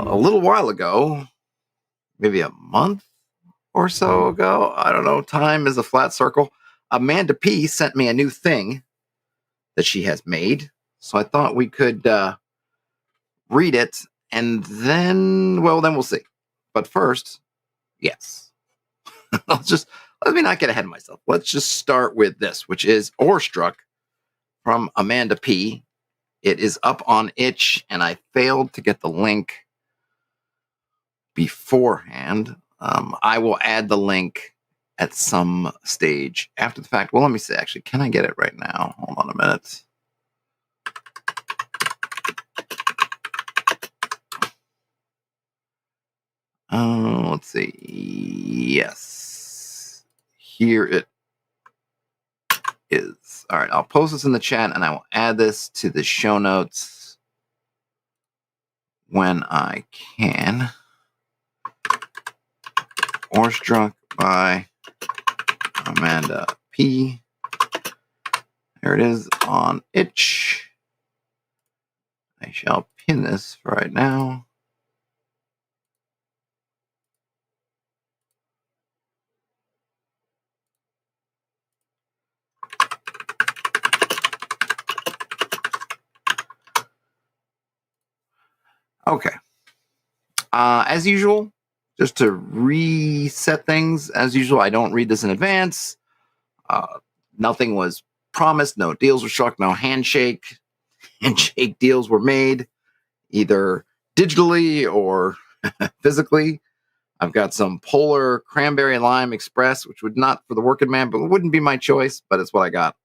a little while ago, maybe a month or so ago, I don't know, time is a flat circle, Amanda P sent me a new thing that she has made. So I thought we could read it, and then we'll see. But first, yes. Let me not get ahead of myself. Let's just start with this, which is Orestruck from Amanda P. It is up on itch, and I failed to get the link beforehand. I will add the link at some stage after the fact. Well, let me see. Actually, can I get it right now? Hold on a minute. Let's see. Yes. Here it is. All right, I'll post this in the chat, and I will add this to the show notes when I can. Orestruck by Amanda P. There it is on itch. I shall pin this for right now. Okay. As usual, just to reset things, as usual, I don't read this in advance. Nothing was promised. No deals were struck. No handshake deals were made, either digitally or physically. I've got some Polar Cranberry Lime Express, which would not for the working man, but it wouldn't be my choice, but it's what I got.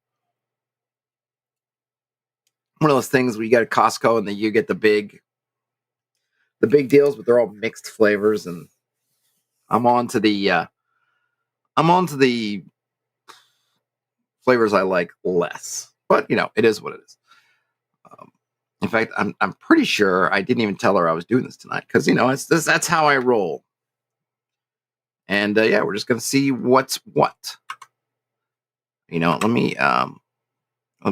One of those things where you get at Costco and then you get the big deals, but they're all mixed flavors, and I'm on to the flavors I like less. But it is what it is. In fact, I'm pretty sure I didn't even tell her I was doing this tonight because that's how I roll. And yeah, we're just gonna see what's what. Let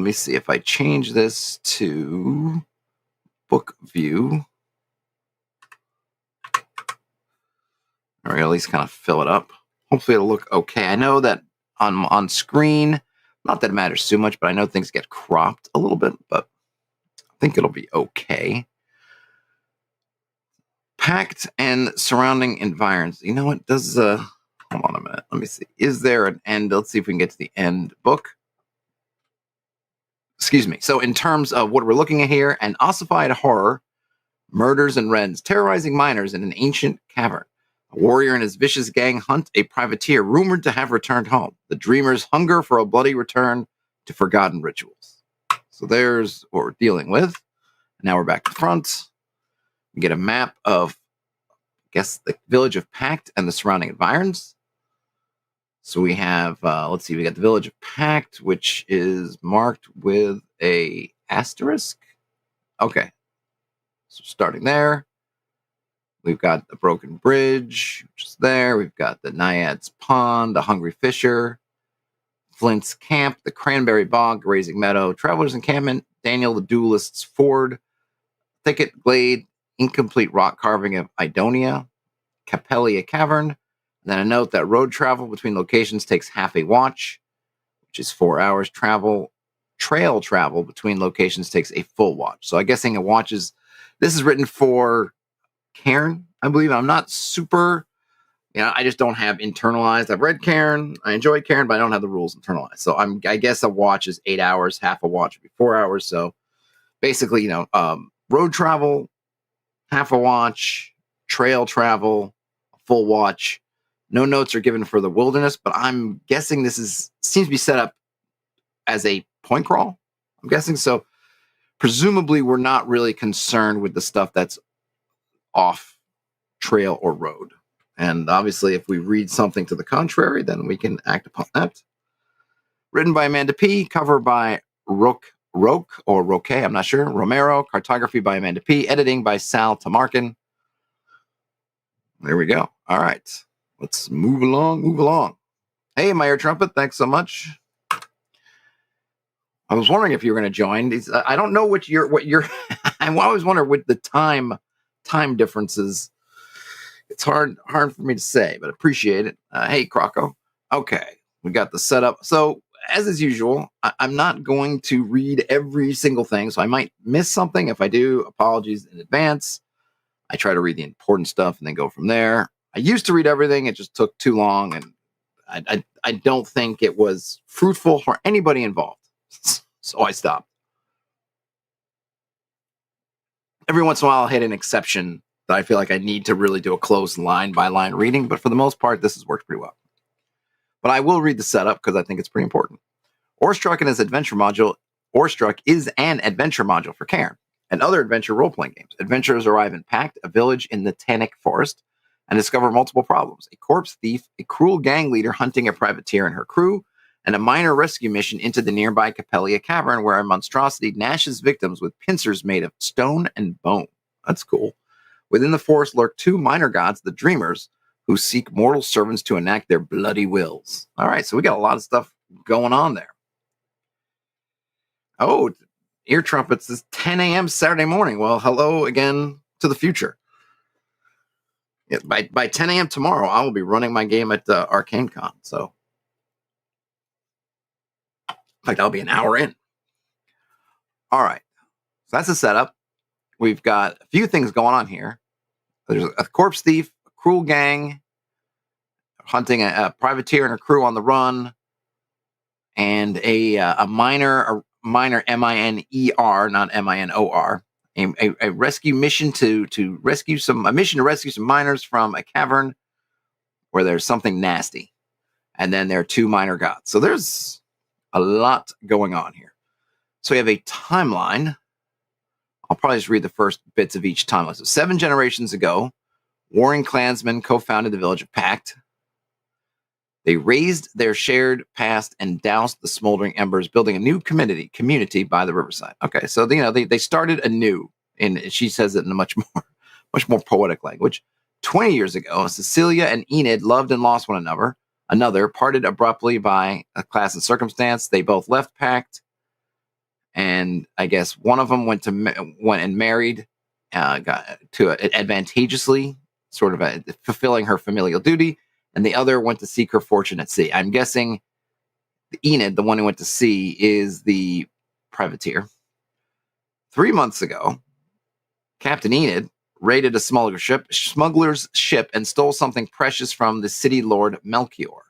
me see if I change this to book view. Or at least kind of fill it up. Hopefully it'll look okay. I know that on screen, not that it matters too much, but I know things get cropped a little bit, but I think it'll be okay. Pact and surrounding environs. You know what? Hold on a minute. Let me see. Is there an end? Let's see if we can get to the end book. Excuse me. So in terms of what we're looking at here, an ossified horror, murders and rends, terrorizing miners in an ancient cavern. A warrior and his vicious gang hunt a privateer rumored to have returned home. The dreamers hunger for a bloody return to forgotten rituals. So there's what we're dealing with. Now we're back to front. We get a map of, I guess, the village of Pact and the surrounding environs. So we have, let's see, we got the village of Pact, which is marked with a asterisk. Okay. So starting there. We've got the broken bridge, which is there. We've got the Naiad's Pond, the Hungry Fisher, Flint's Camp, the Cranberry Bog, Grazing Meadow, Traveler's Encampment, Daniel the Duelist's Ford, Thicket Glade, Incomplete Rock Carving of Idonia, Capellia Cavern. And then a note that road travel between locations takes half a watch, which is 4 hours. Trail travel between locations takes a full watch. So I'm guessing this is written for Cairn, I believe. I'm not super, I just don't have internalized. I've read Cairn, I enjoy Cairn, but I don't have the rules internalized. So I guess a watch is 8 hours, half a watch would be 4 hours. So basically, road travel, half a watch, trail travel, a full watch. No notes are given for the wilderness, but I'm guessing this seems to be set up as a point crawl. I'm guessing so. Presumably, we're not really concerned with the stuff that's off trail or road. And obviously, if we read something to the contrary, then we can act upon that. Written by Amanda P., cover by Roque, or Roque, I'm not sure, Romero, cartography by Amanda P., editing by Sal Tamarkin. There we go. All right. Let's move along. Hey, Meyer Trumpet, thanks so much. I was wondering if you were going to join. I don't know what you're I always wonder with the time time differences, it's hard for me to say, but appreciate it. Hey, Croco. Okay, we got the setup. So, as is usual, I'm not going to read every single thing, so I might miss something. If I do, apologies in advance. I try to read the important stuff and then go from there. I used to read everything. It just took too long, and I don't think it was fruitful for anybody involved. So I stopped. Every once in a while, I'll hit an exception that I feel like I need to really do a close line-by-line reading, but for the most part, this has worked pretty well. But I will read the setup because I think it's pretty important. Orestruck and his adventure module. Orestruck is an adventure module for Cairn and other adventure role-playing games. Adventurers arrive in Pact, a village in the Tannic Forest, and discover multiple problems. A corpse thief, a cruel gang leader hunting a privateer and her crew, and a minor rescue mission into the nearby Capellia Cavern where a monstrosity gnashes victims with pincers made of stone and bone. That's cool. Within the forest lurk two minor gods, the Dreamers, who seek mortal servants to enact their bloody wills. All right, so we got a lot of stuff going on there. Oh, ear trumpets is 10 a.m. Saturday morning. Well, hello again to the future. Yeah, by 10 a.m. tomorrow, I will be running my game at Arcane Con. So, in fact, I'll be an hour in. All right, so that's the setup. We've got a few things going on here. There's a corpse thief, a cruel gang, hunting a privateer and her crew on the run, and a minor M-I-N-E-R, not M-I-N-O-R, a rescue mission to rescue some miners from a cavern where there's something nasty, and then there are two minor gods. So there's a lot going on here. So we have a timeline. I'll probably just read the first bits of each timeline. So 7 generations ago, warring clansmen co-founded the village of Pact. They raised their shared past and doused the smoldering embers, building a new community by the riverside. Okay, so they started anew, and she says it in a much more poetic language. 20 years ago, Cecilia and Enid loved and lost one another. Another parted abruptly by a class and circumstance. They both left Pact, and I guess one of them went and married, got to advantageously, sort of fulfilling her familial duty. And the other went to seek her fortune at sea. I'm guessing Enid, the one who went to sea, is the privateer. 3 months ago, Captain Enid raided a smuggler's ship and stole something precious from the city lord Melchior.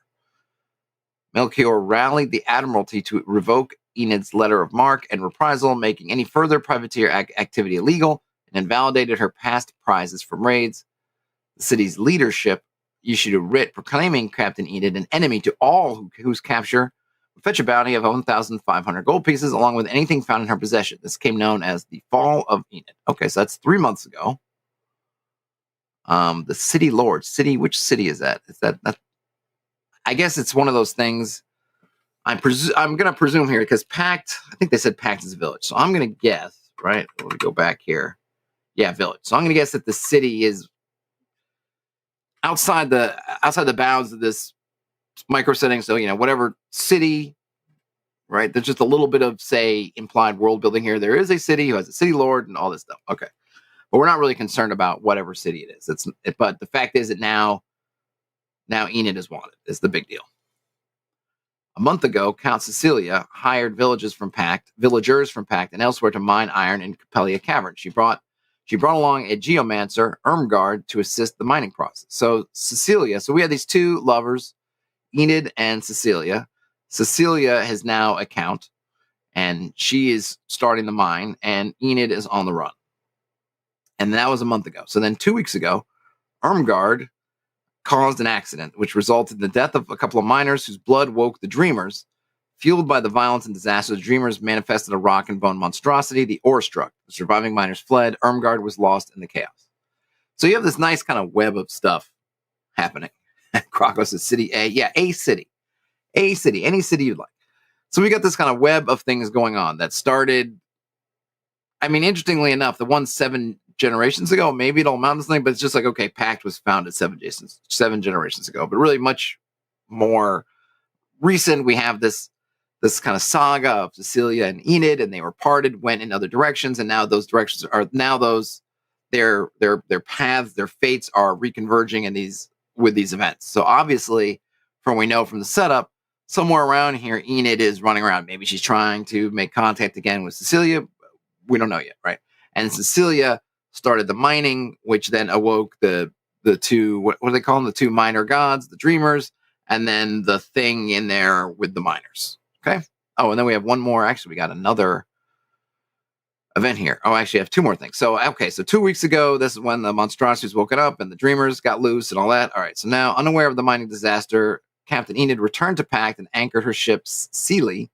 Melchior rallied the Admiralty to revoke Enid's letter of marque and reprisal, making any further privateer activity illegal, and invalidated her past prizes from raids. The city's leadership issued a writ proclaiming Captain Enid an enemy to all whose capture would fetch a bounty of 1,500 gold pieces, along with anything found in her possession. This came known as the Fall of Enid. Okay, so that's 3 months ago. The city lord. Which city is that? Is that I guess it's one of those things. I'm going to presume here, because Pact, I think they said Pact is a village. So I'm going to guess, right? Let me go back here. Yeah, village. So I'm going to guess that the city is outside the bounds of this micro setting. So, whatever city, right? There's just a little bit of, say, implied world building here. There is a city who has a city lord and all this stuff. Okay. But we're not really concerned about whatever city it is. But the fact is that now Enid is wanted. Is the big deal. A month ago, Count Cecilia hired villagers from Pact and elsewhere to mine iron in Capellia Cavern. She brought along a geomancer, Ermgard, to assist the mining process. So we had these two lovers, Enid and Cecilia. Cecilia has now a count, and she is starting the mine, and Enid is on the run. And that was a month ago. So then 2 weeks ago, Ermgard caused an accident, which resulted in the death of a couple of miners whose blood woke the Dreamers. Fueled by the violence and disaster, the Dreamers manifested a rock and bone monstrosity, the Orestruck. The surviving miners fled. Ermgard was lost in the chaos. So you have this nice kind of web of stuff happening. Krokos is city A. Yeah, a city. A city. Any city you'd like. So we got this kind of web of things going on that started, interestingly enough, the one 7 generations ago, maybe it'll amount to something, but it's just like, okay, Pact was founded 7 generations ago. But really much more recent, we have this kind of saga of Cecilia and Enid, and they were parted, went in other directions, and now those directions are those their paths, their fates are reconverging in these events. So obviously, from what we know from the setup, somewhere around here, Enid is running around. Maybe she's trying to make contact again with Cecilia. We don't know yet, right? And Cecilia started the mining, which then awoke the two, what do they call them? The two minor gods, the dreamers, and then the thing in there with the miners. Okay. Oh, and then we have one more. Actually, we got another event here. Oh, actually, I have two more things. So, okay, so 2 weeks ago, this is when the monstrosities woken up and the dreamers got loose and all that. All right, so now, unaware of the mining disaster, Captain Enid returned to Pact and anchored her ship Sealy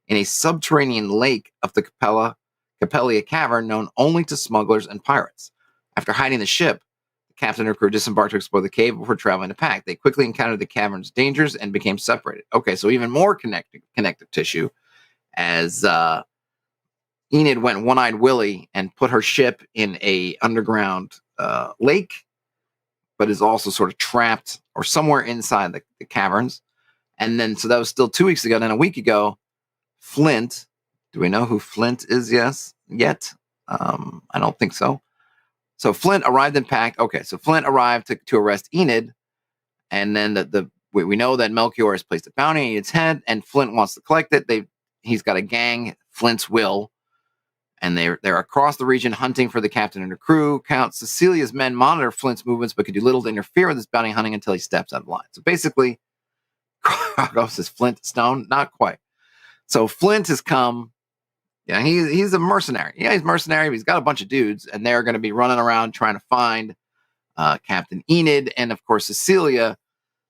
in a subterranean lake of the Capellia Cavern known only to smugglers and pirates. After hiding the ship, the captain and her crew disembarked to explore the cave before traveling to Pact. They quickly encountered the cavern's dangers and became separated. Okay, so even more connective tissue as Enid went one-eyed Willie and put her ship in a underground lake, but is also sort of trapped or somewhere inside the caverns. And then, so that was still 2 weeks ago. Then a week ago, Flint. Do we know who Flint is? Yet? I don't think so. So Flint arrived in Pact. Okay, so Flint arrived to arrest Enid, and then we know that Melchior has placed a bounty on Enid's head, and Flint wants to collect it. He's got a gang, Flint's Will, and they're across the region hunting for the captain and her crew. Count Cecilia's men monitor Flint's movements, but can do little to interfere with his bounty hunting until he steps out of line. So basically, Kragos is Flint Stone? Not quite. So Flint has come. Yeah, he's a mercenary. Yeah, he's mercenary. But he's got a bunch of dudes, and they're going to be running around trying to find Captain Enid. And of course, Cecilia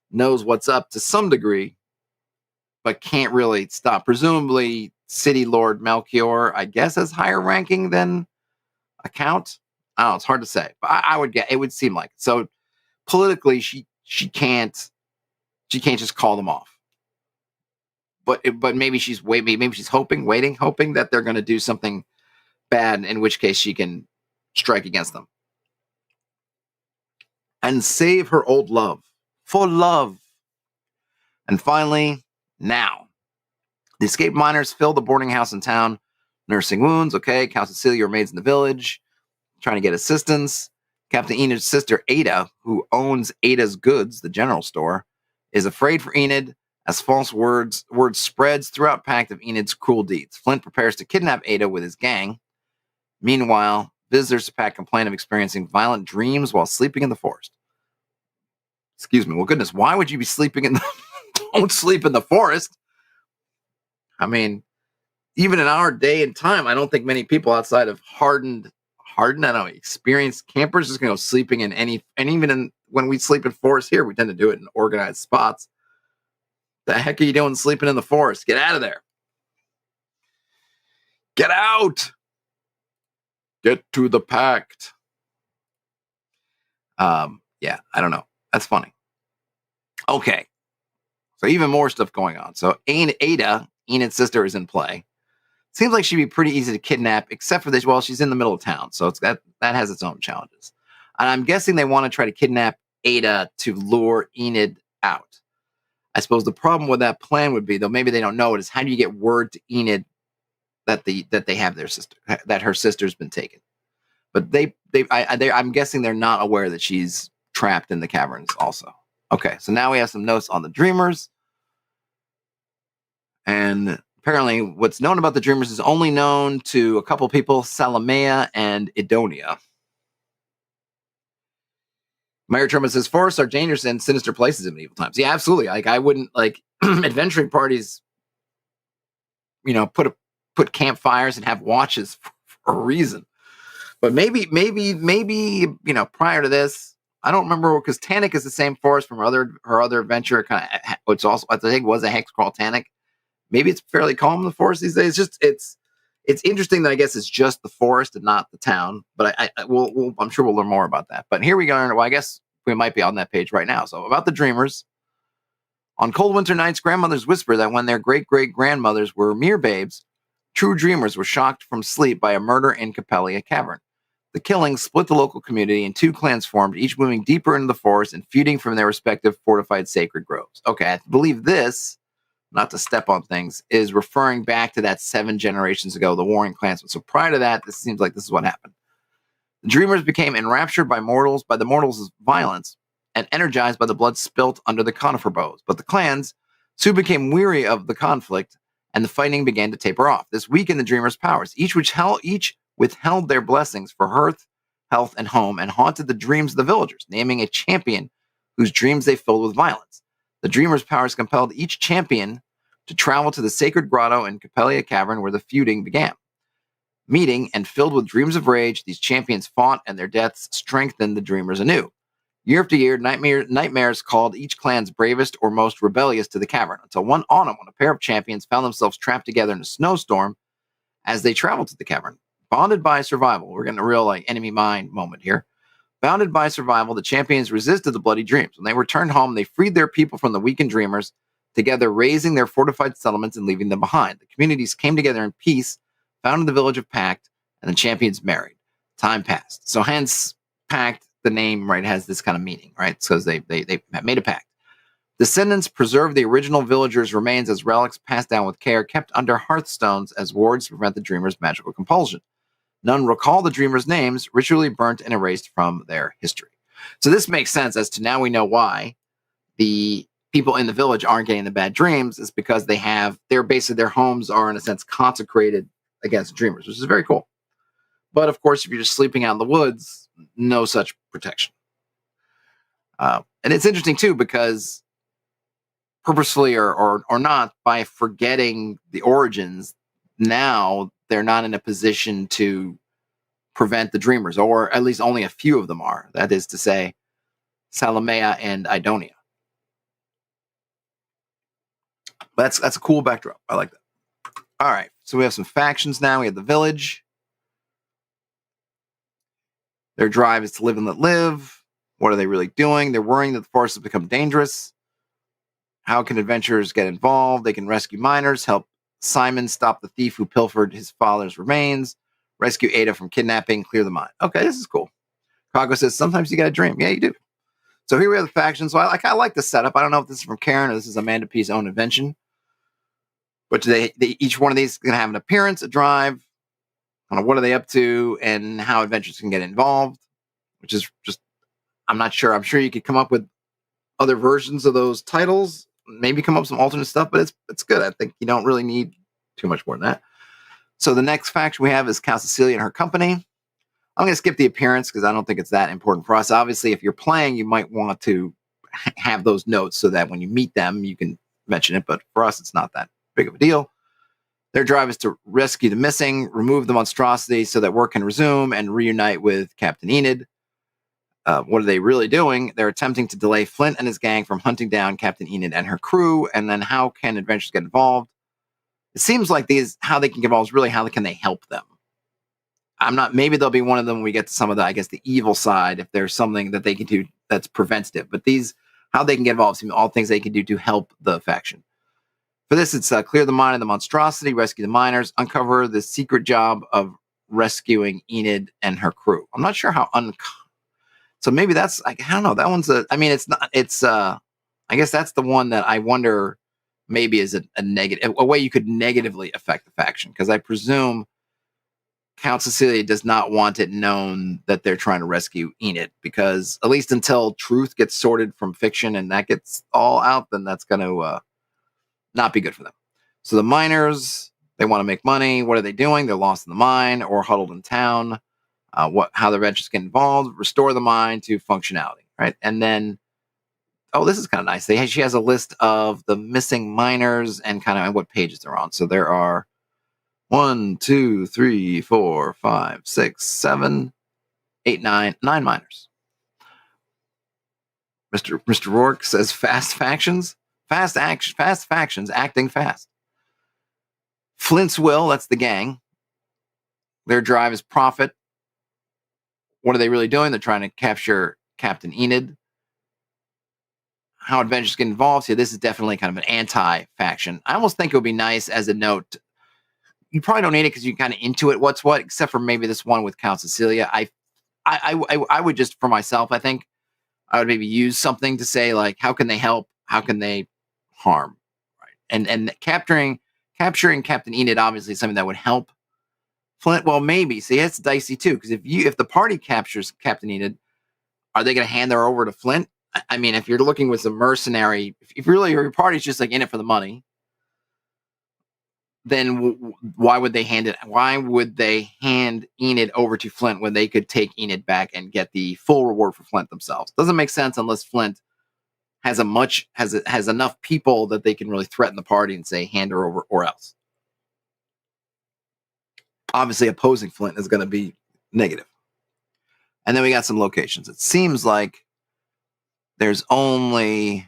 knows what's up to some degree, but can't really stop. Presumably, City Lord Melchior, I guess, has higher ranking than a count. I don't know. It's hard to say, but I would get. It would seem like it. So politically, she can't just call them off. But maybe she's hoping that they're going to do something bad, in which case she can strike against them and save her old love for love. And finally, now the escaped miners fill the boarding house in town, nursing wounds. Okay, Count Cecilia remains in the village, trying to get assistance. Captain Enid's sister Ada, who owns Ada's Goods, the general store, is afraid for Enid as false word spreads throughout Pact of Enid's cruel deeds. Flint prepares to kidnap Ada with his gang. Meanwhile, visitors to Pact complain of experiencing violent dreams while sleeping in the forest. Excuse me. Well, goodness, why would you be sleeping in the... Don't sleep in the forest. I mean, even in our day and time, I don't think many people outside of hardened, I don't know, experienced campers is going to go sleeping in any... And even when we sleep in forests here, we tend to do it in organized spots. The heck are you doing sleeping in the forest? Get out of there. Get out. Get to the Pact. Yeah, I don't know. That's funny. Okay. So even more stuff going on. So Ada, Enid's sister, is in play. Seems like she'd be pretty easy to kidnap, except for this. Well, she's in the middle of town, so that has its own challenges. And I'm guessing they want to try to kidnap Ada to lure Enid out. I suppose the problem with that plan would be, though maybe they don't know it, is how do you get word to Enid that they have their sister, that her sister's been taken? But I'm guessing they're not aware that she's trapped in the caverns also. Okay, so now we have some notes on the Dreamers. And apparently what's known about the Dreamers is only known to a couple people, Salamea and Idonia. Mayor Truman says, forests are dangerous and sinister places in medieval times. Yeah, absolutely. Like, I wouldn't, like, adventuring parties, put campfires and have watches for a reason. But maybe, prior to this, I don't remember, because Tannic is the same forest from her other adventure, which also, I think, was a hex called Tannic. Maybe it's fairly calm in the forest these days. It's interesting that I guess it's just the forest and not the town. But I'm sure we'll learn more about that. But here we go. Well, I guess we might be on that page right now. So about the Dreamers. On cold winter nights, grandmothers whisper that when their great-great-grandmothers were mere babes, true dreamers were shocked from sleep by a murder in Capellia Cavern. The killings split the local community, and two clans formed, each moving deeper into the forest and feuding from their respective fortified sacred groves. Okay, I believe this, not to step on things, is referring back to that 7 generations ago, the warring clans. So prior to that, this seems like this is what happened. The dreamers became enraptured by the mortals' violence, and energized by the blood spilt under the conifer bows. But the clans soon became weary of the conflict, and the fighting began to taper off. This weakened the dreamers' powers. Each withheld their blessings for health, and home, and haunted the dreams of the villagers, naming a champion whose dreams they filled with violence. The dreamers' powers compelled each champion to travel to the sacred grotto in Capellia Cavern where the feuding began. Meeting and filled with dreams of rage, these champions fought, and their deaths strengthened the dreamers anew. Year after year, nightmares called each clan's bravest or most rebellious to the cavern, until one autumn when a pair of champions found themselves trapped together in a snowstorm as they traveled to the cavern. Bonded by survival, we're getting a real enemy mine moment here. Bounded by survival, the champions resisted the bloody dreams. When they returned home, they freed their people from the weakened dreamers, together raising their fortified settlements and leaving them behind. The communities came together in peace, founded the village of Pact, and the champions married. Time passed. So hence, Pact, the name, right, has this kind of meaning, right? Because they made a pact. Descendants preserved the original villagers' remains as relics passed down with care, kept under hearthstones as wards to prevent the dreamers' magical compulsion. None recall the dreamers' names, ritually burnt and erased from their history. So this makes sense as to now we know why the people in the village aren't getting the bad dreams. Is because their homes are in a sense consecrated against dreamers, which is very cool. But of course, if you're just sleeping out in the woods, no such protection. And it's interesting too because purposefully or not, by forgetting the origins, now they're not in a position to prevent the dreamers, or at least only a few of them are. That is to say, Salamea and Idonia. That's a cool backdrop. I like that. All right, so we have some factions now. We have the village. Their drive is to live and let live. What are they really doing? They're worrying that the forest has become dangerous. How can adventurers get involved? They can rescue miners, help Simon stop the thief who pilfered his father's remains, rescue Ada from kidnapping, clear the mine. Okay, this is cool. Kago says, sometimes you got to dream. Yeah, you do. So here we have the factions. So I kind of like the setup. I don't know if this is from Cairn or this is Amanda P's own invention. But each one of these is going to have an appearance, a drive, kind of what are they up to, and how adventurers can get involved, which is just, I'm not sure. I'm sure you could come up with other versions of those titles, maybe come up with some alternate stuff, but it's good. I think you don't really need too much more than that. So the next faction we have is Cal Cecilia and her company. I'm going to skip the appearance because I don't think it's that important for us. Obviously, if you're playing, you might want to have those notes so that when you meet them, you can mention it. But for us, it's not that big of a deal. Their drive is to rescue the missing, remove the monstrosity so that work can resume, and reunite with Captain Enid. What are they really doing? They're attempting to delay Flint and his gang from hunting down Captain Enid and her crew. And then how can adventurers get involved? It seems like how they can get involved is really how can they help them. Maybe they'll be one of them when we get to some of the evil side, if there's something that they can do that's preventative. But how they can get involved seem all things they can do to help the faction. For this, it's clear the mine and the monstrosity, rescue the miners, uncover the secret job of rescuing Enid and her crew. I'm not sure how so maybe that's, I don't know. That one's I guess that's the one that I wonder maybe is a negative, a way you could negatively affect the faction. Because I presume Count Cecilia does not want it known that they're trying to rescue Enid, because at least until truth gets sorted from fiction and that gets all out, then that's going to not be good for them. So the miners, they want to make money. What are they doing? They're lost in the mine or huddled in town. How the adventurers get involved, restore the mine to functionality, right? And then, this is kind of nice. She has a list of the missing miners and kind of what pages they're on. So there are 1, 2, 3, 4, 5, 6, 7, 8, 9 miners. Mr. Rourke says fast factions, fast factions acting fast. Flint's Will, that's the gang. Their drive is profit. What are they really doing? They're trying to capture Captain Enid. How adventurers get involved. See, this is definitely kind of an anti-faction. I almost think it would be nice as a note. You probably don't need it because you're kind of into it. What's what, except for maybe this one with Count Cecilia. I would just, for myself, I think I would maybe use something to say like, how can they help? How can they harm? Right. And capturing Captain Enid obviously is something that would help. Flint, well, maybe. See, it's dicey too, because if the party captures Captain Enid, are they going to hand her over to Flint? I mean, if you're looking with some mercenary, if really your party's just like in it for the money, then why would they hand it? Why would they hand Enid over to Flint when they could take Enid back and get the full reward for Flint themselves? Doesn't make sense unless Flint has has enough people that they can really threaten the party and say hand her over or else. Obviously, opposing Flint is going to be negative. And then we got some locations. It seems like there's only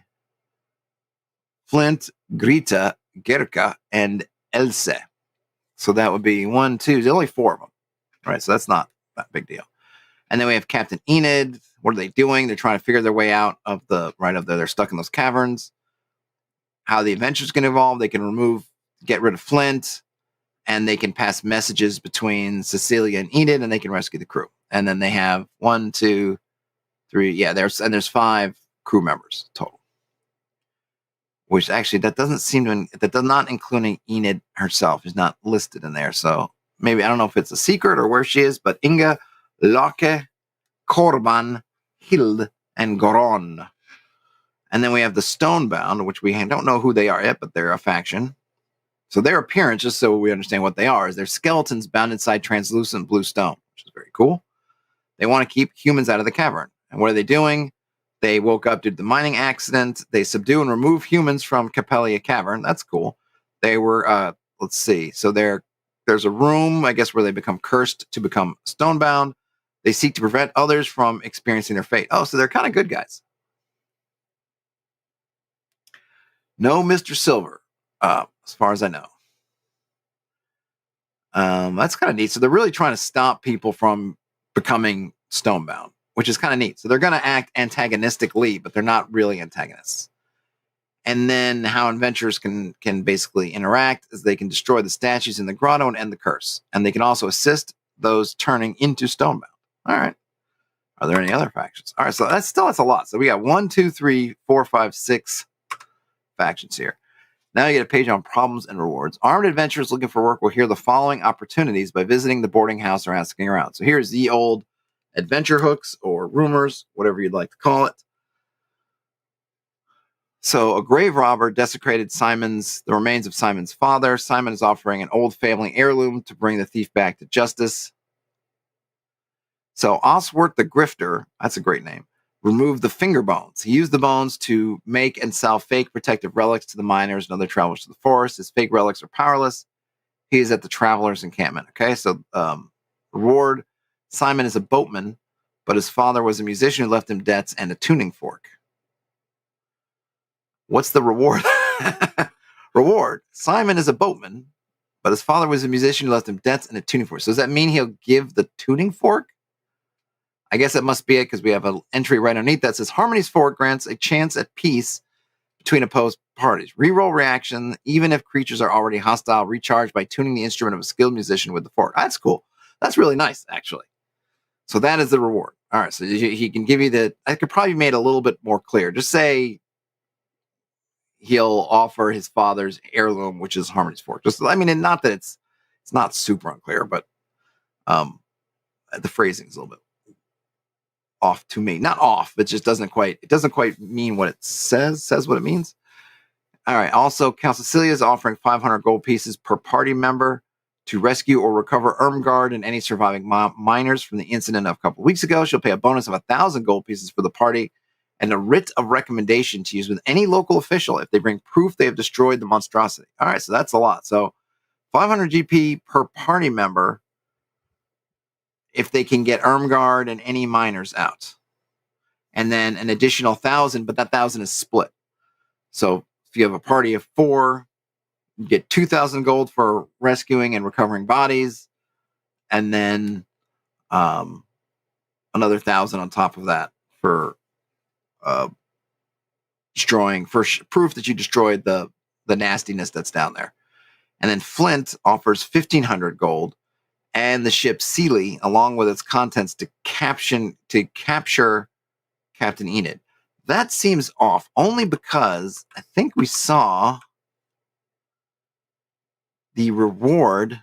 Flint, Grita, Gerka, and Else. So that would be 1, 2. There's only 4 of them. All right, so that's not that big deal. And then we have Captain Enid. What are they doing? They're trying to figure their way out of they're stuck in those caverns. How the adventure's going to evolve. They can get rid of Flint, and they can pass messages between Cecilia and Enid, and they can rescue the crew. And then they have 1, 2, 3. Yeah, there's 5 crew members total. Which actually that does not including Enid herself is not listed in there. So maybe I don't know if it's a secret or where she is, but Inga, Locke, Korban, Hild, and Goron. And then we have the Stonebound, which we don't know who they are yet, but they're a faction. So their appearance, just so we understand what they are, is they're skeletons bound inside translucent blue stone, which is very cool. They want to keep humans out of the cavern. And what are they doing? They woke up due to the mining accident. They subdue and remove humans from Capellia Cavern. That's cool. They were, let's see. So there's a room, I guess, where they become cursed to become stonebound. They seek to prevent others from experiencing their fate. Oh, so they're kind of good guys. No Mr. Silver, as far as I know. That's kind of neat. So they're really trying to stop people from becoming stonebound, which is kind of neat. So they're going to act antagonistically, but they're not really antagonists. And then how adventurers can basically interact is they can destroy the statues in the grotto and end the curse. And they can also assist those turning into stonebound. All right. Are there any other factions? All right. So that's a lot. So we got 1, 2, 3, 4, 5, 6 factions here. Now you get a page on problems and rewards. Armed adventurers looking for work will hear the following opportunities by visiting the boarding house or asking around. So here's the old adventure hooks or rumors, whatever you'd like to call it. So a grave robber desecrated the remains of Simon's father. Simon is offering an old family heirloom to bring the thief back to justice. So Oswart the Grifter, that's a great name, removed the finger bones. He used the bones to make and sell fake protective relics to the miners and other travelers to the forest. His fake relics are powerless. He is at the traveler's encampment. Okay, so reward. Simon is a boatman, but his father was a musician who left him debts and a tuning fork. What's the reward? Reward. Simon is a boatman, but his father was a musician who left him debts and a tuning fork. So does that mean he'll give the tuning fork? I guess that must be it because we have an entry right underneath that says Harmony's Fork grants a chance at peace between opposed parties. Reroll reaction, even if creatures are already hostile, recharged by tuning the instrument of a skilled musician with the fork. That's cool. That's really nice, actually. So that is the reward. All right, so he can give you I could probably make it a little bit more clear. Just say he'll offer his father's heirloom, which is Harmony's Fork. And not that it's not super unclear, but the phrasing is a little bit off to me. Not off, it just doesn't quite mean what it says what it means. All right. Also, Council Cecilia is offering 500 gold pieces per party member to rescue or recover Ermgard and any surviving miners from the incident of a couple of weeks ago. She'll pay a bonus of 1,000 gold pieces for the party and a writ of recommendation to use with any local official if they bring proof they have destroyed the monstrosity. All right, so that's a lot. So 500 GP per party member if they can get Ermgard and any miners out. And then an additional 1,000, but that 1,000 is split. So if you have a party of 4, you get 2,000 gold for rescuing and recovering bodies, and then another 1,000 on top of that for destroying, for proof that you destroyed the nastiness that's down there. And then Flint offers 1,500 gold and the ship Sealy, along with its contents, to capture Captain Enid. That seems off, only because I think we saw the reward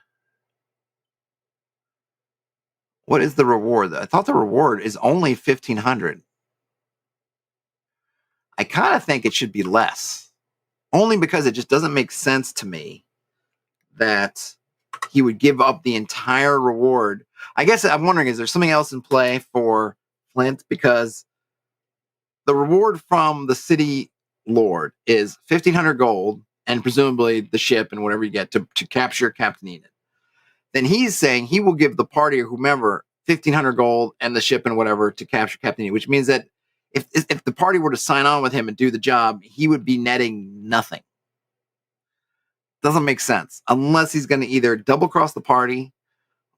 What is the reward? I thought the reward is only 1,500. I kind of think it should be less, only because it just doesn't make sense to me that he would give up the entire reward. I guess I'm wondering, is there something else in play for Flint? Because the reward from the city lord is 1,500 gold and presumably the ship and whatever you get to capture Captain Enid. Then he's saying he will give the party or whomever 1,500 gold and the ship and whatever to capture Captain Enid, which means that if the party were to sign on with him and do the job, he would be netting nothing. Doesn't make sense unless he's going to either double cross the party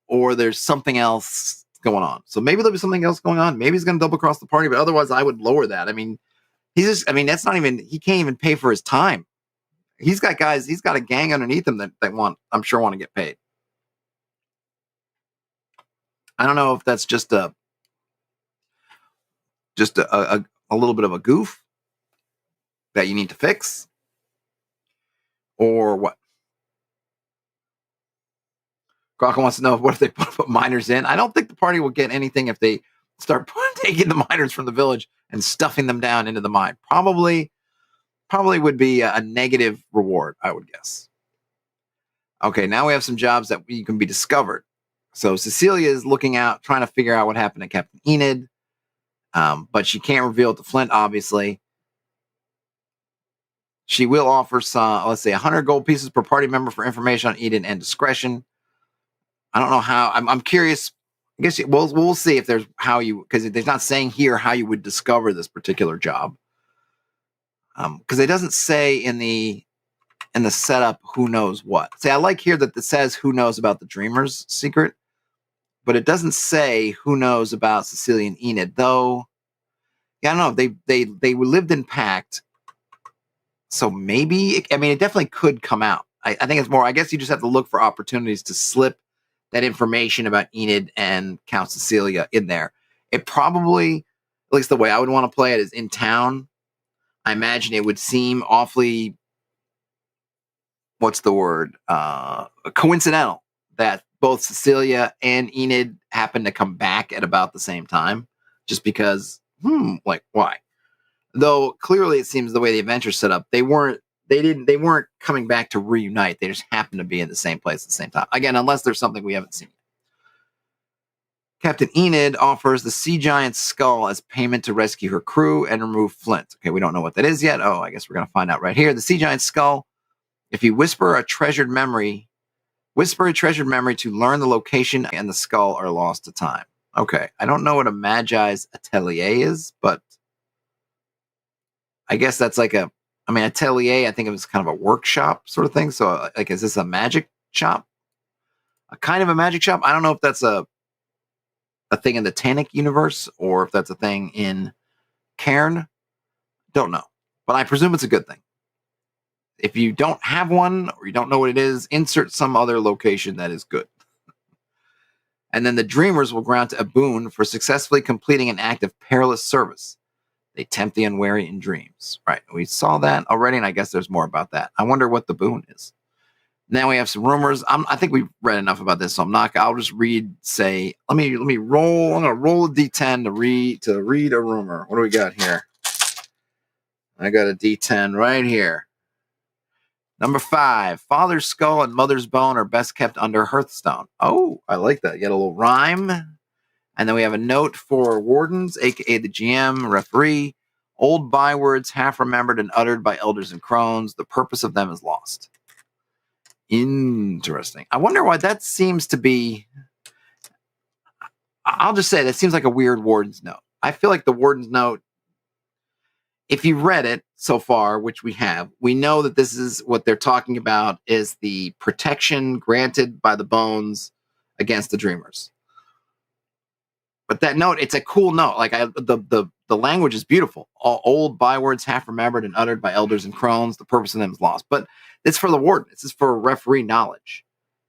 or there's something else going on. So maybe there'll be something else going on. Maybe he's going to double cross the party, but otherwise I would lower that. I mean, that's not even, he can't even pay for his time. He's got guys, he's got a gang underneath him that I'm sure want to get paid. I don't know if that's just a little bit of a goof that you need to fix or what. Crocker wants to know what if they put miners in. I don't think the party will get anything if they start taking the miners from the village and stuffing them down into the mine. Probably would be a negative reward, I would guess. Okay, now we have some jobs that you can be discovered. So Cecilia is looking out, trying to figure out what happened to Captain Enid, but she can't reveal it to Flint, obviously. She will offer some, let's say, 100 gold pieces per party member for information on Enid and discretion. I don't know how. I'm curious. I guess we'll see if there's how you, because they're not saying here how you would discover this particular job. Because it doesn't say in the setup who knows what. See, I like here that it says who knows about the Dreamer's secret, but it doesn't say who knows about Cecilia and Enid. Though, yeah, I don't know. They lived in Pact, so maybe it definitely could come out. I think it's more. I guess you just have to look for opportunities to slip that information about Enid and Count Cecilia in there. It probably, at least the way I would want to play it, is in town. I imagine it would seem awfully, what's the word? Coincidental that both Cecilia and Enid happen to come back at about the same time, just because, like, why? Though clearly it seems the way the adventure set up, they weren't coming back to reunite. They just happened to be in the same place at the same time. Again, unless there's something we haven't seen. Captain Enid offers the sea giant's skull as payment to rescue her crew and remove Flint. Okay, we don't know what that is yet. Oh, I guess we're going to find out right here. The sea giant's skull. If you whisper a treasured memory to learn the location and the skull are lost to time. Okay, I don't know what a Magi's atelier is, but I guess that's like atelier, I think it was kind of a workshop sort of thing. So, like, is this a magic shop? A kind of a magic shop? I don't know if that's a thing in the Tannic universe or if that's a thing in Cairn. Don't know. But I presume it's a good thing. If you don't have one or you don't know what it is, insert some other location that is good. And then the dreamers will grant a boon for successfully completing an act of perilous service. They tempt the unwary in dreams. Right. We saw that already, and I guess there's more about that. I wonder what the boon is. Now we have some rumors. I think we've read enough about this, so I'll just read. Say, let me roll. I'm gonna roll a d10 to read a rumor. What do we got here? I got a d10 right here. Number 5, father's skull and mother's bone are best kept under hearthstone. Oh, I like that. You got a little rhyme. And then we have a note for wardens, aka the GM, referee. Old bywords half remembered and uttered by elders and crones. The purpose of them is lost. Interesting. I wonder why that seems to be. I'll just say that seems like a weird warden's note. I feel like the warden's note, if you read it so far, which we have, we know that this is what they're talking about is the protection granted by the bones against the dreamers. But that note, it's a cool note. Like the language is beautiful. All old bywords half remembered and uttered by elders and crones. The purpose of them is lost. But it's for the warden. This is for referee knowledge.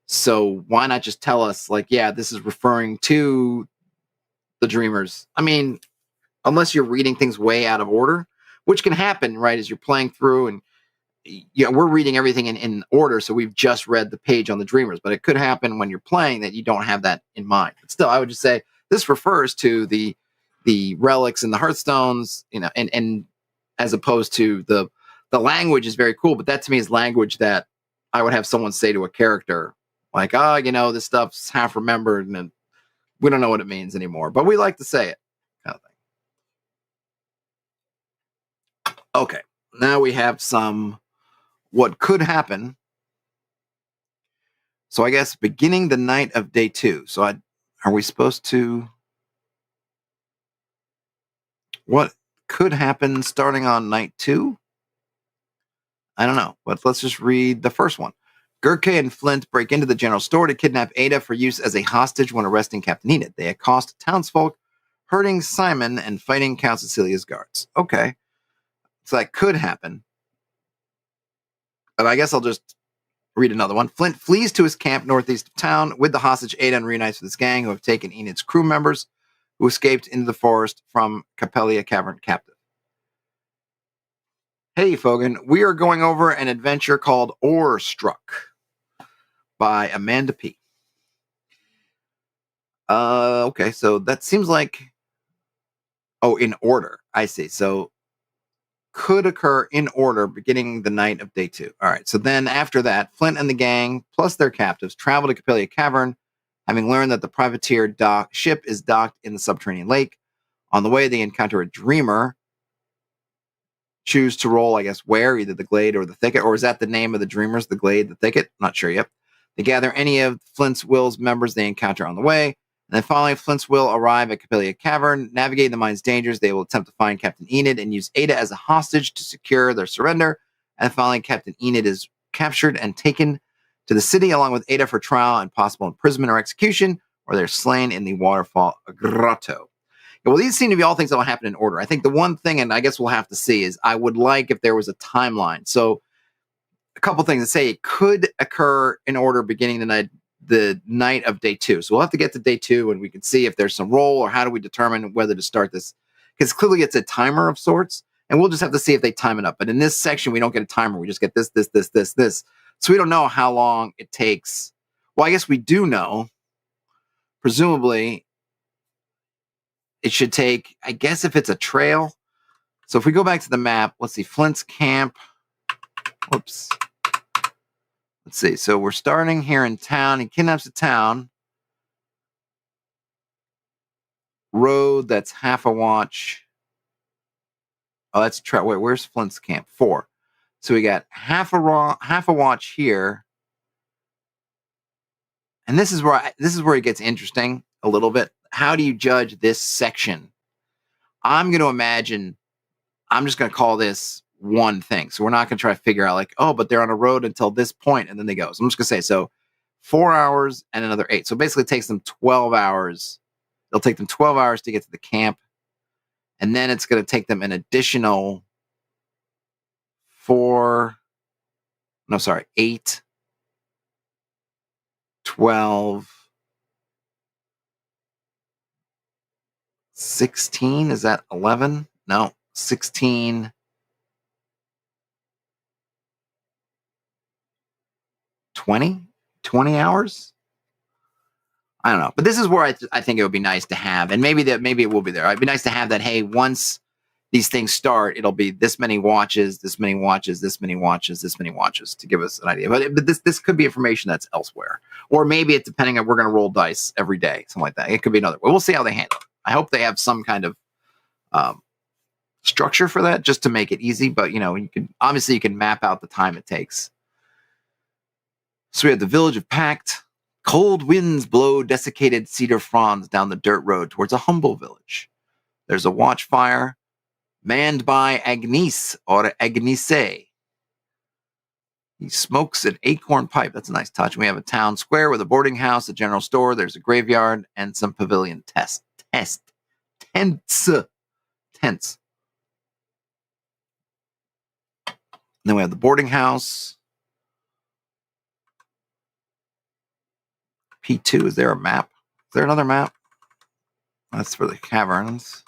So why not just tell us, like, yeah, this is referring to the dreamers? I mean, unless you're reading things way out of order, which can happen, right, as you're playing through and we're reading everything in order, so we've just read the page on the Dreamers, but it could happen when you're playing that you don't have that in mind. But still, I would just say this refers to the relics and the hearthstones, and as opposed to the language is very cool, but that to me is language that I would have someone say to a character, like, this stuff's half remembered and we don't know what it means anymore, but we like to say it, kind of thing. Okay, now we have some what could happen. So I guess beginning the night of day 2. So are we supposed to? What could happen starting on night 2? I don't know, but let's just read the first one. Gurke and Flint break into the general store to kidnap Ada for use as a hostage when arresting Captain Enid. They accost townsfolk, hurting Simon and fighting Count Cecilia's guards. Okay, so that could happen. But I guess I'll just read another one. Flint flees to his camp northeast of town with the hostage Ada and reunites with his gang who have taken Enid's crew members who escaped into the forest from Capellia Cavern captive. Hey, Fogan, we are going over an adventure called Orestruck by Amanda P. Okay, so that seems like... Oh, in order. I see. So could occur in order beginning the night of day 2. All right, so then after that, Flint and the gang, plus their captives, travel to Capellia Cavern, having learned that the privateer ship is docked in the subterranean lake. On the way, they encounter a dreamer. Choose to roll, I guess, where, either the glade or the thicket, or is that the name of the dreamers, the glade, the thicket? Not sure yet. They gather any of Flint's Will's members they encounter on the way, and then finally Flint's Will arrive at Capellia Cavern. Navigating the mine's dangers, they will attempt to find Captain Enid and use Ada as a hostage to secure their surrender. And finally, Captain Enid is captured and taken to the city along with Ada for trial and possible imprisonment or execution, or they're slain in the waterfall grotto. Well, these seem to be all things that will happen in order. I think the one thing, and I guess we'll have to see, is I would like if there was a timeline. So a couple things that say it could occur in order beginning the night of day 2. So we'll have to get to day 2 and we can see if there's some roll or how do we determine whether to start this. Because clearly it's a timer of sorts, and we'll just have to see if they time it up. But in this section, we don't get a timer. We just get this. So we don't know how long it takes. Well, I guess we do know, presumably, it should take, I guess if it's a trail. So if we go back to the map, let's see, Flint's camp. Whoops. Let's see. So we're starting here in town. He kidnaps the town. Road, that's half a watch. Oh, that's wait, where's Flint's camp? 4. So we got half a watch here. And this is where it gets interesting a little bit. How do you judge this section? I'm going to imagine, I'm just going to call this one thing. So we're not going to try to figure out like, oh, but they're on a road until this point and then they go. So I'm just going to say, so 4 hours and another 8. So basically it takes them 12 hours. It'll take them 12 hours to get to the camp. And then it's going to take them an additional 8, 12, 16. Is that 11? No, 16, 20 hours. I don't know, but this is where I think it would be nice to have, and maybe it will be there. It'd be nice to have that. Hey, once these things start, it'll be this many watches, this many watches, this many watches, this many watches to give us an idea. But this could be information that's elsewhere, or maybe it's depending on, we're going to roll dice every day, something like that. It could be another way. We'll see how they handle it. I hope they have some kind of structure for that, just to make it easy. But you can map out the time it takes. So we have the village of Pact. Cold winds blow desiccated cedar fronds down the dirt road towards a humble village. There's a watchfire manned by Agnes or Agnese. He smokes an acorn pipe. That's a nice touch. We have a town square with a boarding house, a general store. There's a graveyard and some pavilion tents. And then we have the boarding house. P2, is there a map? Is there another map? That's for the caverns.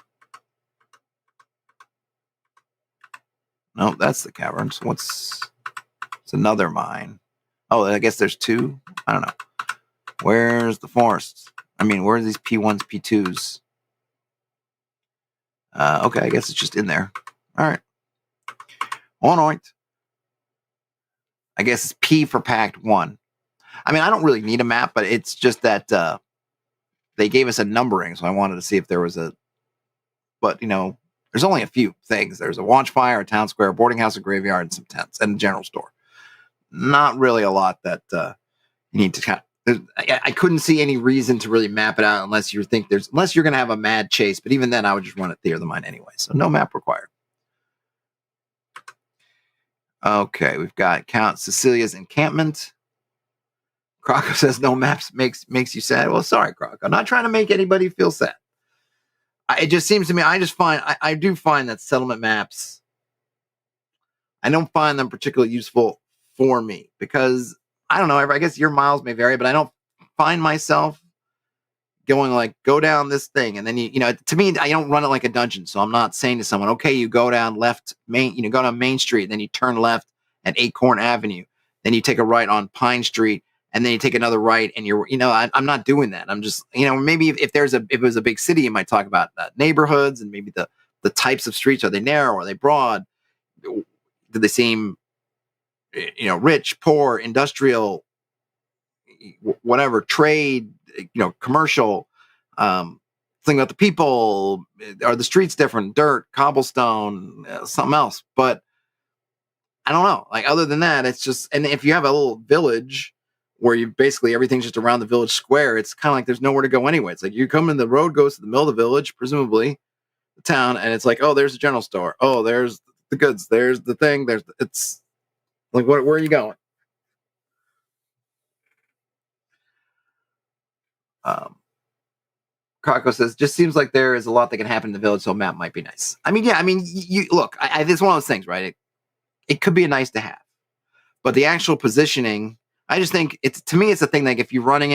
No, that's the caverns. It's another mine. Oh, I guess there's two. I don't know. Where's the forest? I mean, where are these P1s, P2s? Okay, I guess it's just in there. All right. All right. I guess it's P for Pact 1. I mean, I don't really need a map, but it's just that they gave us a numbering, so I wanted to see if there was a... But, you know, there's only a few things. There's a watchfire, a town square, a boarding house, a graveyard, and some tents, and a general store. Not really a lot that you need to kind of... I couldn't see any reason to really map it out unless you think unless you're going to have a mad chase. But even then, I would just run it Theater of the Mind anyway. So no map required. Okay, we've got Count Cecilia's encampment. Croco says no maps makes you sad. Well, sorry, Croco. I'm not trying to make anybody feel sad. It just seems to me, I do find that settlement maps, I don't find them particularly useful for me because, I don't know, I guess your miles may vary, but I don't find myself going like, go down this thing. And then, to me, I don't run it like a dungeon. So I'm not saying to someone, okay, you go down go down Main Street, then you turn left at Acorn Avenue. Then you take a right on Pine Street. And then you take another right, and I'm not doing that. I'm just, maybe if it was a big city, you might talk about neighborhoods and maybe the types of streets. Are they narrow? Are they broad? Do they seem, rich, poor, industrial, whatever, trade, commercial? Think about the people. Are the streets different? Dirt, cobblestone, something else? But I don't know. Like, other than that, it's just, and if you have a little village where you basically everything's just around the village square, it's kind of like there's nowhere to go anyway. It's like you come in, the road goes to the middle of the village, presumably the town, and it's like, oh, there's a general store. Oh, there's the goods. There's the thing. It's like, where are you going? Croco says, just seems like there is a lot that can happen in the village, so a map might be nice. I mean, yeah, I mean, you look, it's one of those things, right? It could be a nice to have, but the actual positioning, I just think to me, it's a thing. Like if you're running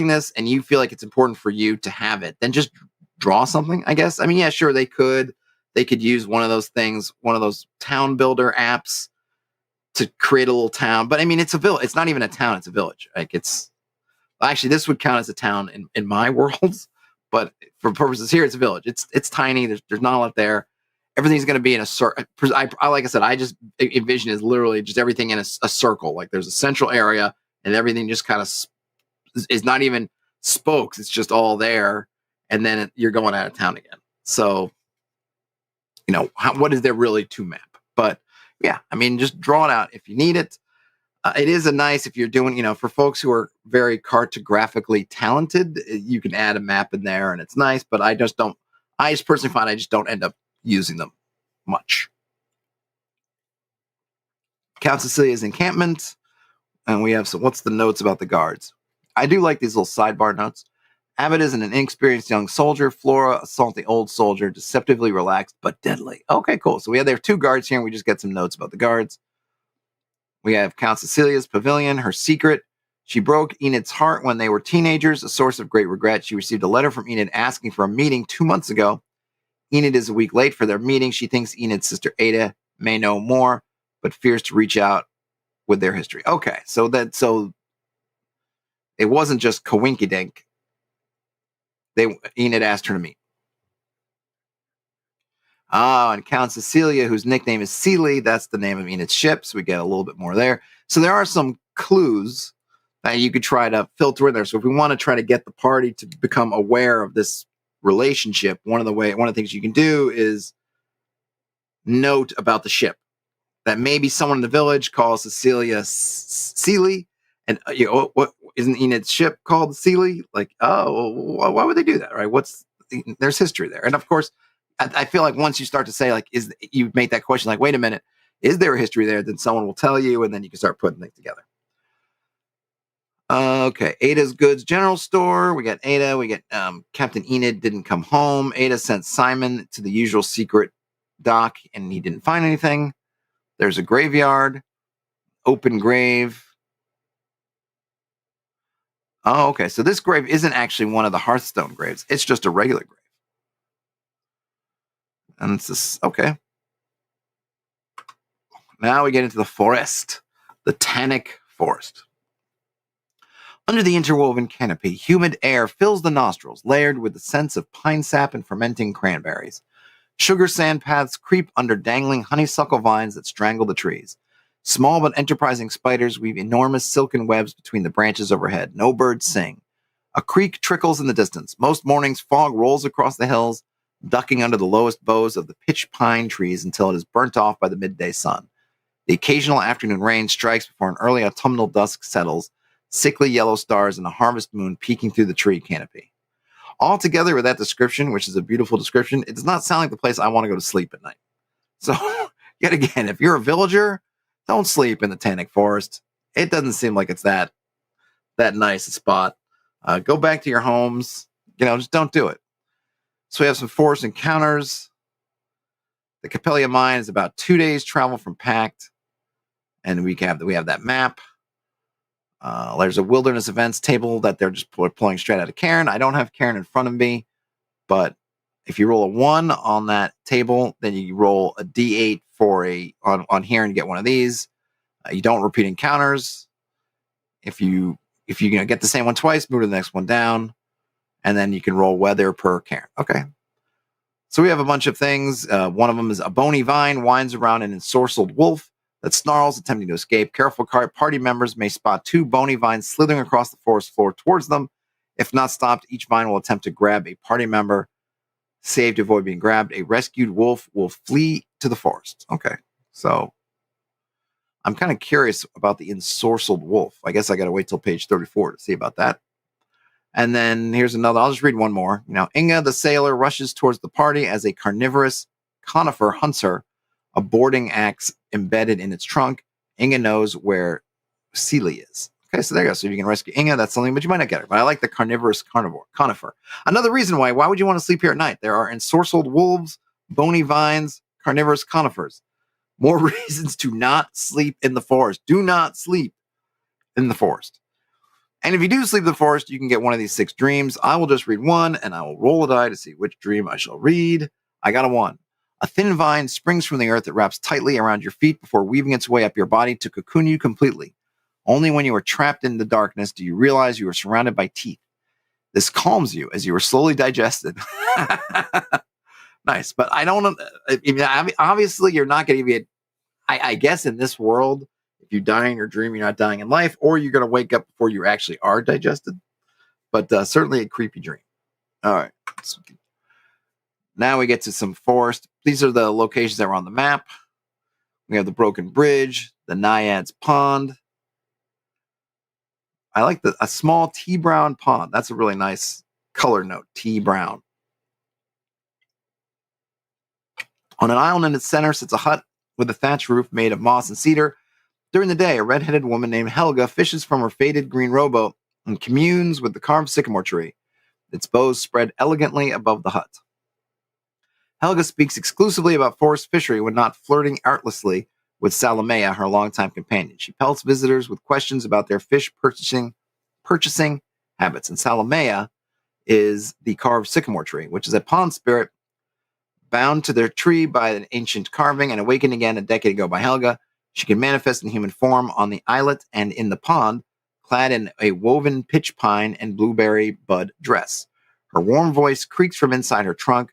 this and you feel like it's important for you to have it, then just draw something, I guess. I mean, yeah, sure, they could use one of those things, one of those town builder apps to create a little town. But I mean, it's a village. It's not even a town. It's a village. Like actually, this would count as a town in my world, but for purposes here, it's a village. It's tiny. There's not a lot there. Everything's going to be in a circle. Like I said, I just envision is literally just everything in a circle. Like there's a central area, and everything just kind of is not even spokes. It's just all there, and then you're going out of town again. So, what is there really to map? But yeah, I mean, just draw it out if you need it. It is if you're doing, for folks who are very cartographically talented, you can add a map in there, and it's nice. But I just personally find I just don't end up using them much. Count Cecilia's encampment, and we have what's the notes about the guards? I do like these little sidebar notes. Abbott is an inexperienced young soldier. Flora, a salty old soldier, deceptively relaxed but deadly. Okay, cool. So there are two guards here, and we just get some notes about the guards. We have Count Cecilia's pavilion, her secret. She broke Enid's heart when they were teenagers, a source of great regret. She received a letter from Enid asking for a meeting 2 months ago. Enid is a week late for their meeting. She thinks Enid's sister Ada may know more, but fears to reach out with their history. Okay, so it wasn't just coinkydink. Enid asked her to meet. And Count Cecilia, whose nickname is Sealy, that's the name of Enid's ship, so we get a little bit more there. So there are some clues that you could try to filter in there. So if we want to try to get the party to become aware of this relationship, one of the things you can do is note about the ship. That maybe someone in the village calls Cecilia Sealy, and what isn't Enid's ship called Sealy? Like, oh, why would they do that, right? There's history there, and of course, I feel like once you start to say like, you make that question like, wait a minute, is there a history there? Then someone will tell you, and then you can start putting things together. Okay, Ada's Goods General Store. We got Ada. We get Captain Enid didn't come home. Ada sent Simon to the usual secret dock, and he didn't find anything. There's a graveyard, open grave. Oh, okay. So this grave isn't actually one of the Hearthstone graves. It's just a regular grave. And it's this, okay. Now we get into the forest, the Tannic Forest. Under the interwoven canopy, humid air fills the nostrils, layered with the scents of pine sap and fermenting cranberries. Sugar sand paths creep under dangling honeysuckle vines that strangle the trees. Small but enterprising spiders weave enormous silken webs between the branches overhead. No birds sing. A creek trickles in the distance. Most mornings, fog rolls across the hills, ducking under the lowest boughs of the pitch pine trees until it is burnt off by the midday sun. The occasional afternoon rain strikes before an early autumnal dusk settles, sickly yellow stars and a harvest moon peeking through the tree canopy. Altogether, with that description, which is a beautiful description, it does not sound like the place I want to go to sleep at night. So, yet again, if you're a villager, don't sleep in the Tannic Forest. It doesn't seem like it's that nice a spot. Go back to your homes. Just don't do it. So we have some forest encounters. The Capellia mine is about 2 days travel from Pact, and we have that map. There's a wilderness events table that they're just pulling straight out of Cairn. I don't have Cairn in front of me, but if you roll a 1 on that table, then you roll a D8 on here and get one of these. You don't repeat encounters. If you get the same one twice, move to the next one down, and then you can roll weather per Cairn. Okay. So we have a bunch of things. One of them is a bony vine winds around an ensorcelled wolf that snarls, attempting to escape. Careful party members may spot 2 bony vines slithering across the forest floor towards them. If not stopped, each vine will attempt to grab a party member. Save to avoid being grabbed. A rescued wolf will flee to the forest. Okay, so I'm kind of curious about the ensorcelled wolf. I guess I got to wait till page 34 to see about that. And then here's another. I'll just read one more. Inga the sailor rushes towards the party as a carnivorous conifer hunts her, a boarding axe embedded in its trunk. Inga knows where Celie is. Okay, so there you go. So if you can rescue Inga, that's something, but you might not get her. But I like the carnivorous conifer. Another reason why would you want to sleep here at night? There are ensorcelled wolves, bony vines, carnivorous conifers. More reasons to not sleep in the forest. Do not sleep in the forest. And if you do sleep in the forest, you can get one of these 6 dreams. I will just read one, and I will roll a die to see which dream I shall read. I got a 1. A thin vine springs from the earth that wraps tightly around your feet before weaving its way up your body to cocoon you completely. Only when you are trapped in the darkness do you realize you are surrounded by teeth. This calms you as you are slowly digested. Nice, but I don't. Obviously, you're not going to be. I guess in this world, if you die in your dream, you're not dying in life, or you're going to wake up before you actually are digested. But certainly a creepy dream. All right. Now we get to some forest. These are the locations that were on the map. We have the broken bridge, the Naiad's pond. I like a small tea brown pond. That's a really nice color note, tea brown. On an island in its center sits a hut with a thatched roof made of moss and cedar. During the day, a red-headed woman named Helga fishes from her faded green rowboat and communes with the carved sycamore tree, its boughs spread elegantly above the hut. Helga speaks exclusively about forest fishery when not flirting artlessly with Salomea, her longtime companion. She pelts visitors with questions about their fish purchasing habits. And Salomea is the carved sycamore tree, which is a pond spirit bound to their tree by an ancient carving and awakened again a decade ago by Helga. She can manifest in human form on the islet and in the pond, clad in a woven pitch pine and blueberry bud dress. Her warm voice creaks from inside her trunk.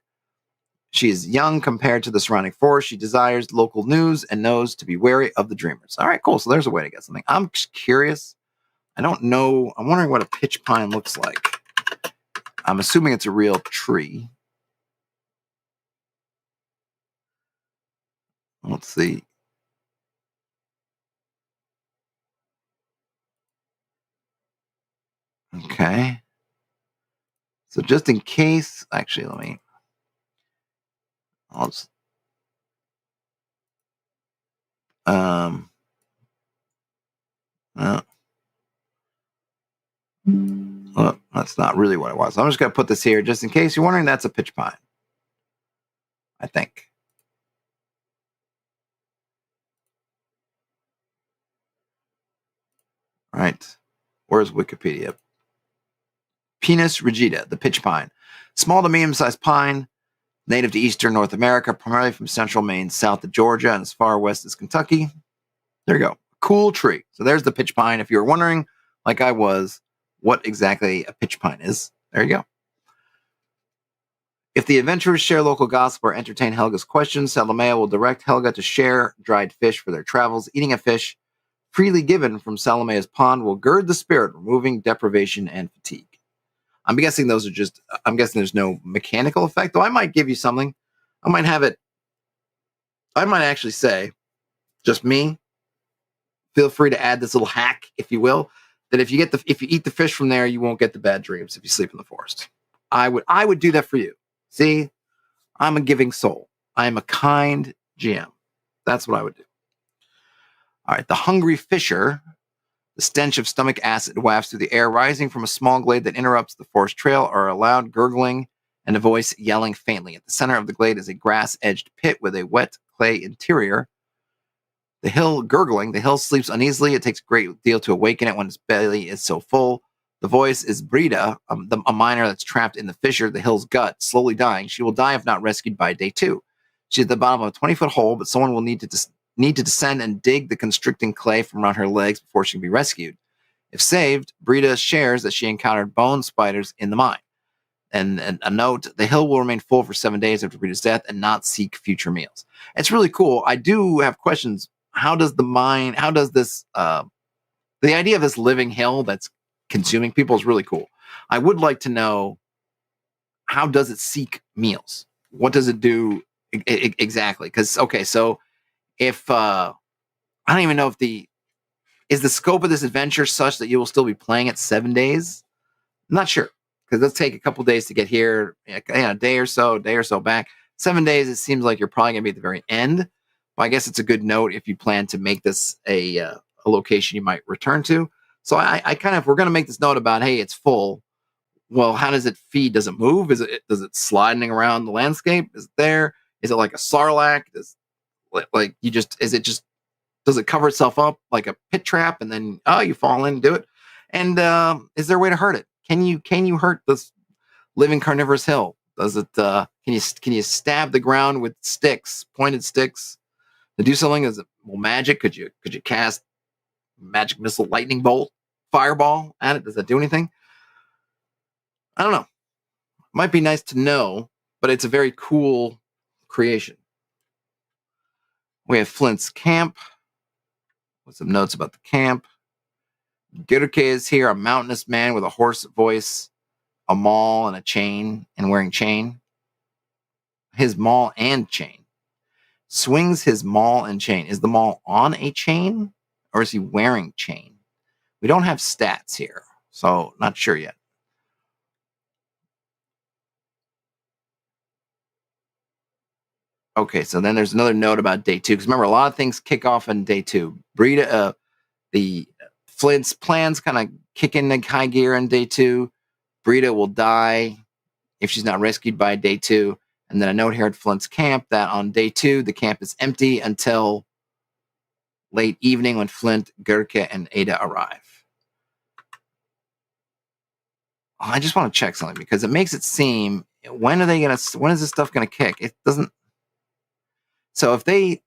She is young compared to the surrounding forest. She desires local news and knows to be wary of the dreamers. All right, cool. So there's a way to get something. I'm just curious. I don't know. I'm wondering what a pitch pine looks like. I'm assuming it's a real tree. Let's see. Okay. So just in case, actually, I'll just, well, that's not really what it was. I'm just going to put this here just in case you're wondering. That's a pitch pine, I think. All right. Where's Wikipedia? Pinus rigida, the pitch pine. Small to medium-sized pine, Native to eastern North America, primarily from central Maine south to Georgia and as far west as Kentucky. There you go. Cool tree. So there's the pitch pine. If you were wondering, like I was, what exactly a pitch pine is, there you go. If the adventurers share local gossip or entertain Helga's questions, Salamea will direct Helga to share dried fish for their travels. Eating a fish freely given from Salamea's pond will gird the spirit, removing deprivation and fatigue. I'm guessing those are just, I'm guessing there's no mechanical effect, though I might give you something. I might have it, I might actually say, just me, feel free to add this little hack, if you will, that if you eat the fish from there, you won't get the bad dreams if you sleep in the forest. I would do that for you. See, I'm a giving soul. I am a kind GM. That's what I would do. All right, the hungry fisher. The stench of stomach acid wafts through the air, rising from a small glade that interrupts the forest trail, or a loud gurgling and a voice yelling faintly. At the center of the glade is a grass-edged pit with a wet clay interior. The hill sleeps uneasily. It takes a great deal to awaken it when its belly is so full. The voice is Brida, a miner that's trapped in the fissure, the hill's gut, slowly dying. She will die if not rescued by day 2. She's at the bottom of a 20-foot hole, but someone will need to descend and dig the constricting clay from around her legs before she can be rescued. If saved, Brida shares that she encountered bone spiders in the mine. And a note, the hill will remain full for 7 days after Brida's death and not seek future meals. It's really cool. I do have questions. How does the idea of this living hill that's consuming people is really cool. I would like to know, how does it seek meals? What does it do exactly? Because, okay, so if, I don't even know if is the scope of this adventure such that you will still be playing it 7 days? I'm not sure, because let's take a couple days to get here, a day or so back. 7 days, it seems like you're probably going to be at the very end. But I guess it's a good note if you plan to make this a location you might return to. So I kind of, we're going to make this note about, hey, it's full. Well, how does it feed? Does it move? Does it sliding around the landscape? Is it there? Is it like a sarlacc? Does it cover itself up like a pit trap and then you fall in and do it? And is there a way to hurt it? Can you hurt this living carnivorous hill? Does it can you stab the ground with pointed sticks to do something? Is it magic? Could you cast magic missile, lightning bolt, fireball at it? Does that do anything? I don't know. Might be nice to know, but it's a very cool creation. We have Flint's camp. With some notes about the camp. Gurke is here, a mountainous man with a hoarse voice, a maul and a chain, and wearing chain. His maul and chain. Swings his maul and chain. Is the maul on a chain, or is he wearing chain? We don't have stats here, so not sure yet. Okay, so then there's another note about day 2, because remember, a lot of things kick off on day 2. Brida, the Flint's plans kind of kick into high gear on day 2. Brida will die if she's not rescued by day 2. And then a note here at Flint's camp that on day 2, the camp is empty until late evening when Flint, Gurke, and Ada arrive. I just want to check something because it makes it seem, when is this stuff going to kick? It doesn't. So if the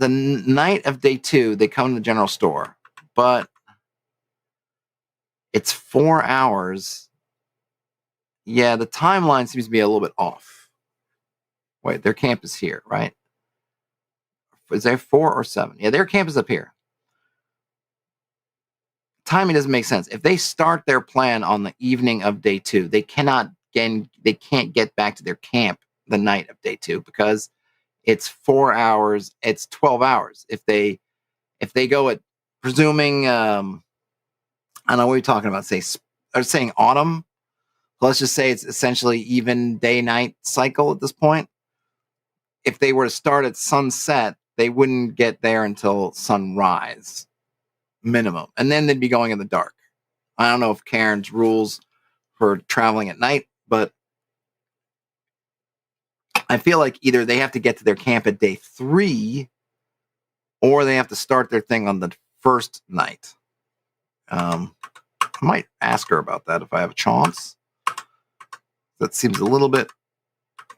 night of day 2, they come to the general store, but it's 4 hours. Yeah, the timeline seems to be a little bit off. Wait, their camp is here, right? Is there 4 or 7? Yeah, their camp is up here. Timing doesn't make sense. If they start their plan on the evening of day 2, they can't get back to their camp the night of day 2 because it's 4 hours. It's 12 hours. If they go at, presuming, I don't know what you're talking about. Saying autumn. Let's just say it's essentially even day-night cycle at this point. If they were to start at sunset, they wouldn't get there until sunrise, minimum. And then they'd be going in the dark. I don't know if Cairn's rules for traveling at night, but I feel like either they have to get to their camp at day 3 or they have to start their thing on the first night. I might ask her about that if I have a chance. That seems a little bit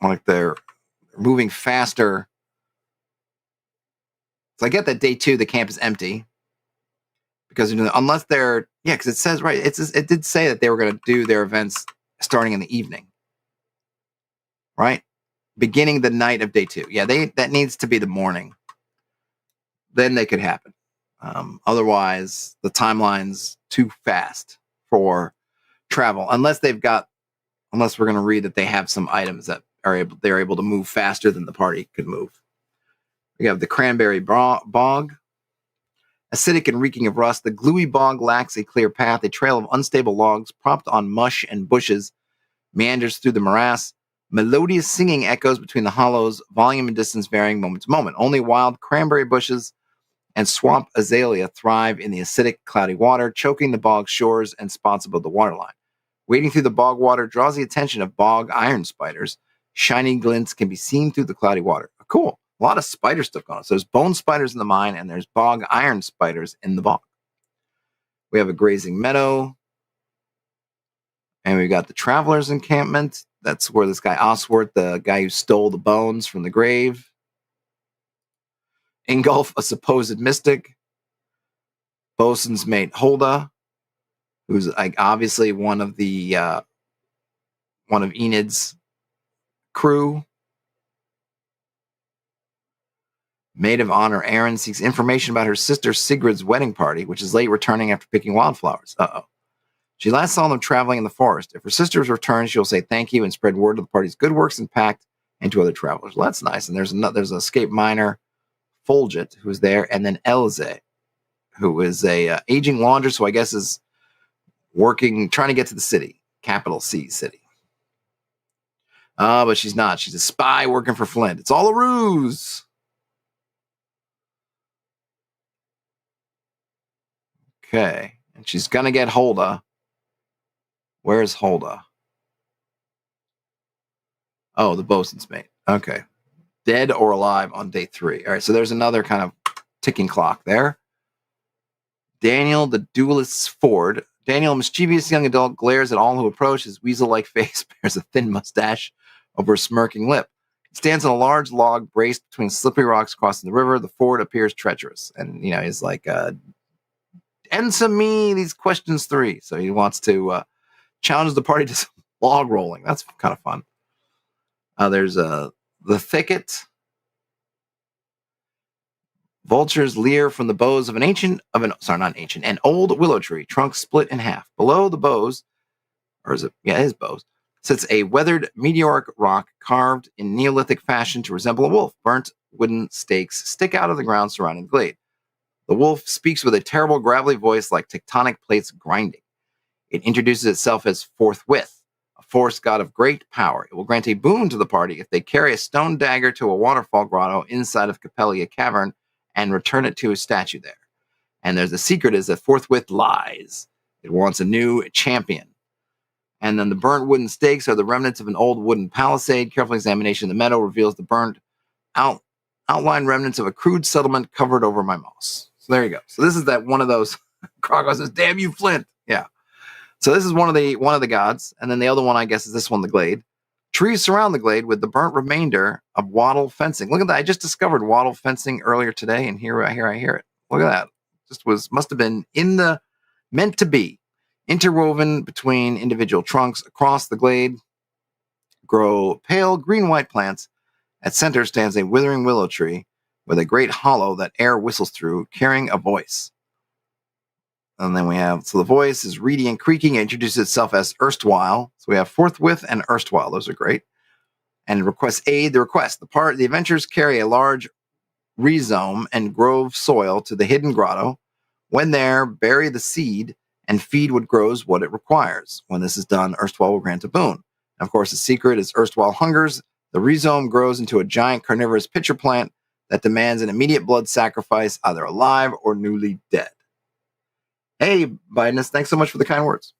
like they're moving faster. So I get that day 2 the camp is empty because unless they're because it says right it did say that they were going to do their events starting in the evening, right? Beginning the night of day 2. Yeah, that needs to be the morning. Then they could happen. Otherwise, the timeline's too fast for travel. Unless we're going to read that they have some items that they're able to move faster than the party could move. We have the cranberry bog, acidic and reeking of rust. The gluey bog lacks a clear path. A trail of unstable logs propped on mush and bushes meanders through the morass. Melodious singing echoes between the hollows, volume and distance varying moment to moment. Only wild cranberry bushes and swamp azalea thrive in the acidic, cloudy water, choking the bog's shores and spots above the waterline. Wading through the bog water draws the attention of bog iron spiders. Shiny glints can be seen through the cloudy water. Cool. A lot of spider stuff going on. So there's bone spiders in the mine, and there's bog iron spiders in the bog. We have a grazing meadow. And we've got the traveler's encampment. That's where this guy Osworth, the guy who stole the bones from the grave. Ingolf, a supposed mystic. Bosun's mate Holda, who's like obviously one of Enid's crew. Maid of honor Erin seeks information about her sister Sigrid's wedding party, which is late returning after picking wildflowers. She last saw them traveling in the forest. If her sisters return, she'll say thank you and spread word of the party's good works and Pact and to other travelers. Well, that's nice. And there's an escaped miner, Fulgit, who's there, and then Elze, who is a aging laundress who I guess is trying to get to the city, capital C city. But she's not. She's a spy working for Flint. It's all a ruse. Okay. And she's going to get Holda. Where's Holda? Oh, the bosun's mate. Okay. Dead or alive on day 3. All right. So there's another kind of ticking clock there. Daniel, the duelist's Ford. Daniel, a mischievous young adult, glares at all who approach. His weasel-like face bears a thin mustache over a smirking lip. He stands on a large log braced between slippery rocks crossing the river. The Ford appears treacherous. And, he's like, answer me these questions 3. So he wants to challenge the party to some log rolling. That's kind of fun. There's the thicket. Vultures leer from the boughs of an old willow tree, trunk split in half. Below the boughs, or is it? Yeah, it is boughs, sits a weathered meteoric rock carved in Neolithic fashion to resemble a wolf. Burnt wooden stakes stick out of the ground surrounding the glade. The wolf speaks with a terrible gravelly voice like tectonic plates grinding. It introduces itself as Forthwith, a force god of great power. It will grant a boon to the party if they carry a stone dagger to a waterfall grotto inside of Capellia Cavern and return it to a statue there. And there's the secret is that Forthwith lies. It wants a new champion. And then the burnt wooden stakes are the remnants of an old wooden palisade. Careful examination of the meadow reveals the burnt outline remnants of a crude settlement covered over by moss. So there you go. So this is that one of those Crocodile says, "Damn you, Flint." Yeah. So this is one of the gods, and then the other one, I guess, is this one, the glade. Trees surround the glade with the burnt remainder of wattle fencing. Look at that! I just discovered wattle fencing earlier today, and here I hear it. Look at that! Must have been meant to be, interwoven between individual trunks across the glade. Grow pale green-white plants. At center stands a withering willow tree with a great hollow that air whistles through, carrying a voice. And then we have, so the voice is reedy and creaking. It introduces itself as erstwhile. So we have Forthwith and erstwhile. Those are great. And requests aid. The adventurers carry a large rhizome and grove soil to the hidden grotto. When there, bury the seed and feed what grows what it requires. When this is done, erstwhile will grant a boon. And of course, the secret is erstwhile hungers. The rhizome grows into a giant carnivorous pitcher plant that demands an immediate blood sacrifice, either alive or newly dead. Hey, Bidenus, thanks so much for the kind words.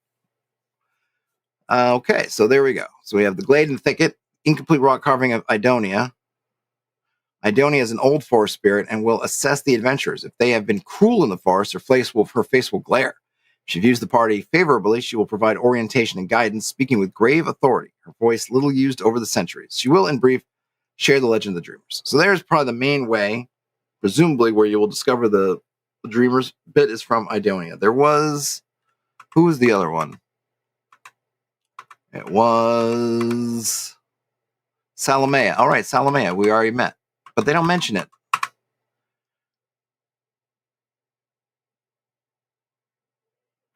Okay, so there we go. So we have the glade and thicket, incomplete rock carving of Idonia. Idonia is an old forest spirit and will assess the adventurers. If they have been cruel in the forest, her face will glare. If she views the party favorably, she will provide orientation and guidance, speaking with grave authority, her voice little used over the centuries. She will, in brief, share the legend of the Dreamers. So there's probably the main way, presumably, where you will discover the Dreamers bit is from Idonia. There was... Who was the other one? It was... Salamea. All right, Salamea. We already met. But they don't mention it.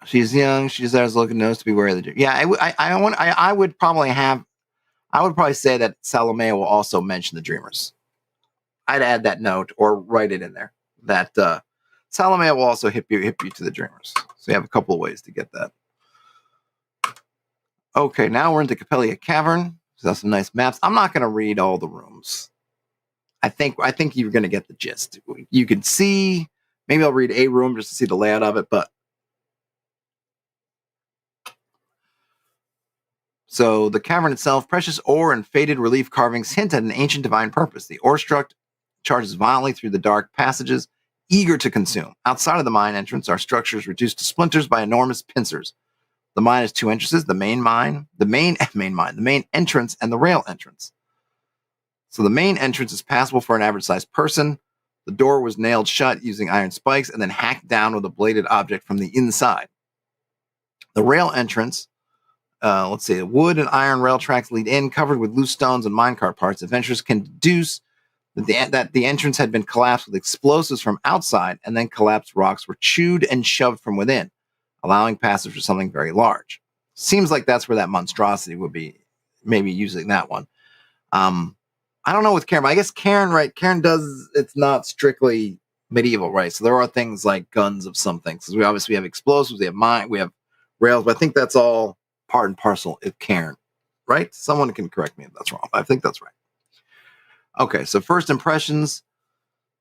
She's young. She desires looking nose to be wary of the dream. Yeah, I would probably say that Salamea will also mention the Dreamers. I'd add that note or write it in there. That Salamea will also hip you to the Dreamers. So you have a couple of ways to get that. Okay, now we're into Capellia Cavern. That's some nice maps. I'm not going to read all the rooms. I think you're going to get the gist. You can see. Maybe I'll read a room just to see the layout of it, but. So the cavern itself, precious ore and faded relief carvings hint at an ancient divine purpose. The Orestruck charges violently through the dark passages, eager to consume. Outside of the mine entrance are structures reduced to splinters by enormous pincers. The mine has two entrances: the main entrance, and the rail entrance. So the main entrance is passable for an average-sized person. The door was nailed shut using iron spikes and then hacked down with a bladed object from the inside. The rail entrance. Wood and iron rail tracks lead in, covered with loose stones and minecart parts. Adventurers can deduce that the entrance had been collapsed with explosives from outside, and then collapsed rocks were chewed and shoved from within, allowing passage for something very large. Seems like that's where that monstrosity would be, maybe using that one. I don't know with Cairn, but I guess Cairn, right? Cairn it's not strictly medieval, right? So there are things like guns of some things. So we obviously have explosives, we have rails, but I think that's all part and parcel of Cairn, right? Someone can correct me if that's wrong. I think that's right. Okay, so first impressions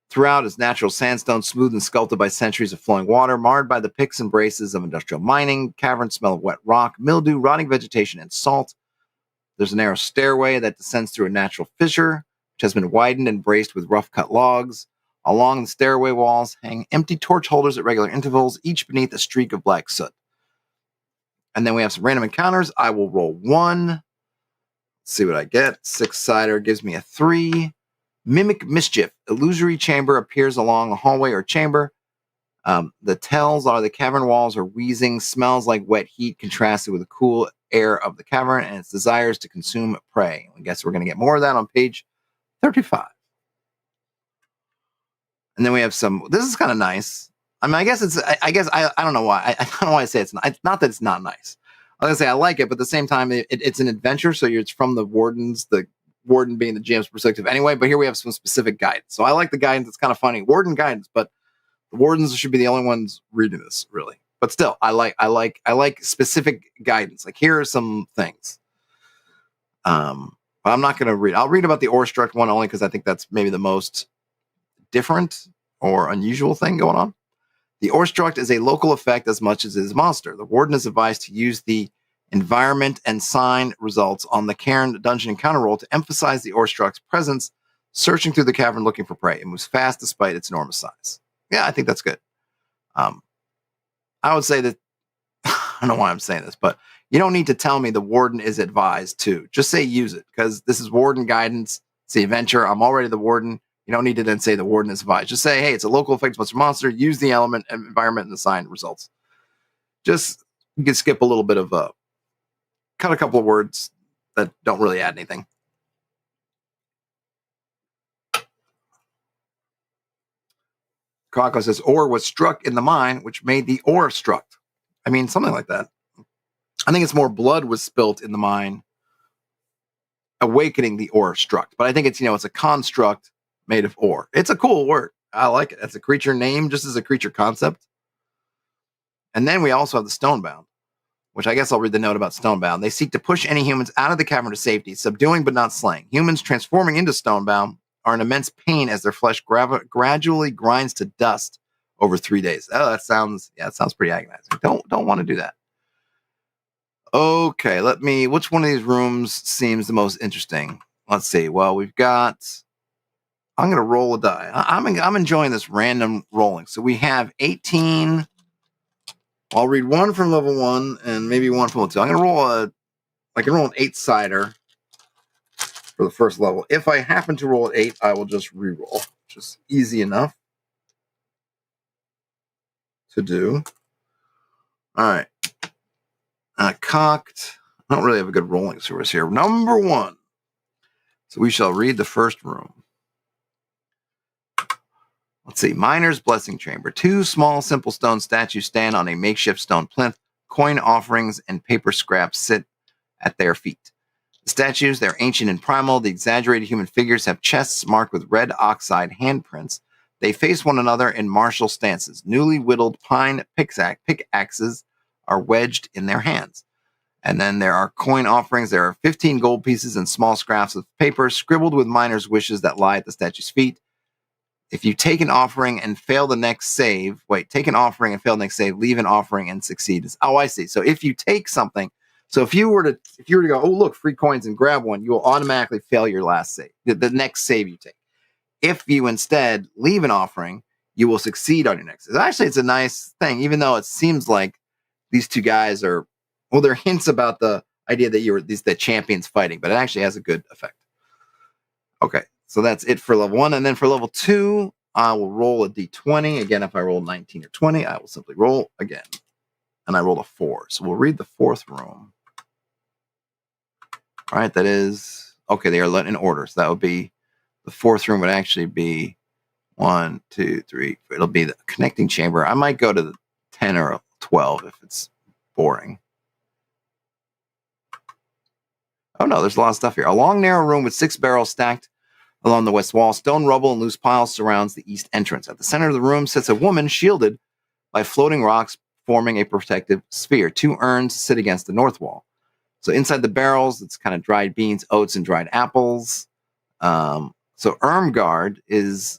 throughout is natural sandstone, smooth and sculpted by centuries of flowing water, marred by the picks and braces of industrial mining. Caverns smell of wet rock, mildew, rotting vegetation, and salt. There's a narrow stairway that descends through a natural fissure, which has been widened and braced with rough-cut logs. Along the stairway walls hang empty torch holders at regular intervals, each beneath a streak of black soot. And then we have some random encounters. I will roll 1. Let's see what I get. 6-sider gives me a 3. Mimic Mischief. Illusory chamber appears along a hallway or chamber. The tells are the cavern walls are wheezing, smells like wet heat contrasted with the cool air of the cavern, and its desires to consume prey. I guess we're going to get more of that on page 35. And then we have some. This is kind of nice. I mean, I don't know why. I don't know why I say it's not that it's not nice. I was gonna say I like it, but at the same time, it's an adventure. So it's from the warden being the GM's perspective anyway. But here we have some specific guidance. So I like the guidance. It's kind of funny, warden guidance, but the wardens should be the only ones reading this, really. But still, I like specific guidance. Like here are some things. But I'm not gonna read. I'll read about the Orestruck one only because I think that's maybe the most different or unusual thing going on. The Orestruck is a local effect as much as it is a monster. The warden is advised to use the environment and sign results on the Cairn dungeon encounter roll to emphasize the Orestruck's presence, searching through the cavern looking for prey. It moves fast despite its enormous size. Yeah, I think that's good. I would say that, I don't know why I'm saying this, but you don't need to tell me the warden is advised to. Just say use it, because this is warden guidance. It's the adventure. I'm already the warden. You don't need to then say the warden is advised. Just say, hey, it's a local effect monster. Use the element, environment, and the sign results. Just, you can skip a little bit of, cut a couple of words that don't really add anything. Kako says, ore was struck in the mine, which made the ore struck. I mean, something like that. I think it's more blood was spilt in the mine, awakening the ore struck. But I think it's, it's a construct made of ore. It's a cool word. I like it. That's a creature name, just as a creature concept. And then we also have the Stonebound, which I guess I'll read the note about Stonebound. They seek to push any humans out of the cavern to safety, subduing but not slaying. Humans transforming into Stonebound are in immense pain as their flesh gradually grinds to dust over 3 days. Oh, that sounds pretty agonizing. Don't want to do that. Okay, which one of these rooms seems the most interesting? Let's see. Well, I'm going to roll a die. I'm enjoying this random rolling. So we have 18 I'll read one from level 1 and maybe one from level 2. I'm going to roll I can roll an 8-sider for the first level. If I happen to roll an 8, I will just reroll, which is easy enough to do. All right. Cocked. I don't really have a good rolling source here. Number 1. So we shall read the first room. Let's see. Miner's Blessing Chamber. 2 small, simple stone statues stand on a makeshift stone plinth. Coin offerings and paper scraps sit at their feet. The statues, they're ancient and primal. The exaggerated human figures have chests marked with red oxide handprints. They face one another in martial stances. Newly whittled pine pickaxes are wedged in their hands. And then there are coin offerings. There are 15 gold pieces and small scraps of paper scribbled with miners' wishes that lie at the statue's feet. If you take an offering and fail the next save, take an offering and fail the next save, leave an offering and succeed. Oh, I see. So if you take something, so if you were to go, oh, look, free coins and grab one, you will automatically fail your last save, the next save you take. If you instead leave an offering, you will succeed on your next save. Actually, it's a nice thing, even though it seems like these two guys are, well, there are hints about the idea that the champions fighting, but it actually has a good effect. Okay. So that's it for level 1. And then for level 2, I will roll a d20. Again, if I roll 19 or 20, I will simply roll again. And I rolled a 4. So we'll read the 4th room. All right, that is... Okay, they are in order. So that would be... The 4th room would actually be 1, 2, 3... It'll be the connecting chamber. I might go to the 10 or 12 if it's boring. Oh, no, there's a lot of stuff here. A long, narrow room with 6 barrels stacked along the west wall. Stone rubble and loose piles surrounds the east entrance. At the center of the room sits a woman shielded by floating rocks forming a protective sphere. 2 urns sit against the north wall. So inside the barrels, it's kind of dried beans, oats, and dried apples. So Ermgard is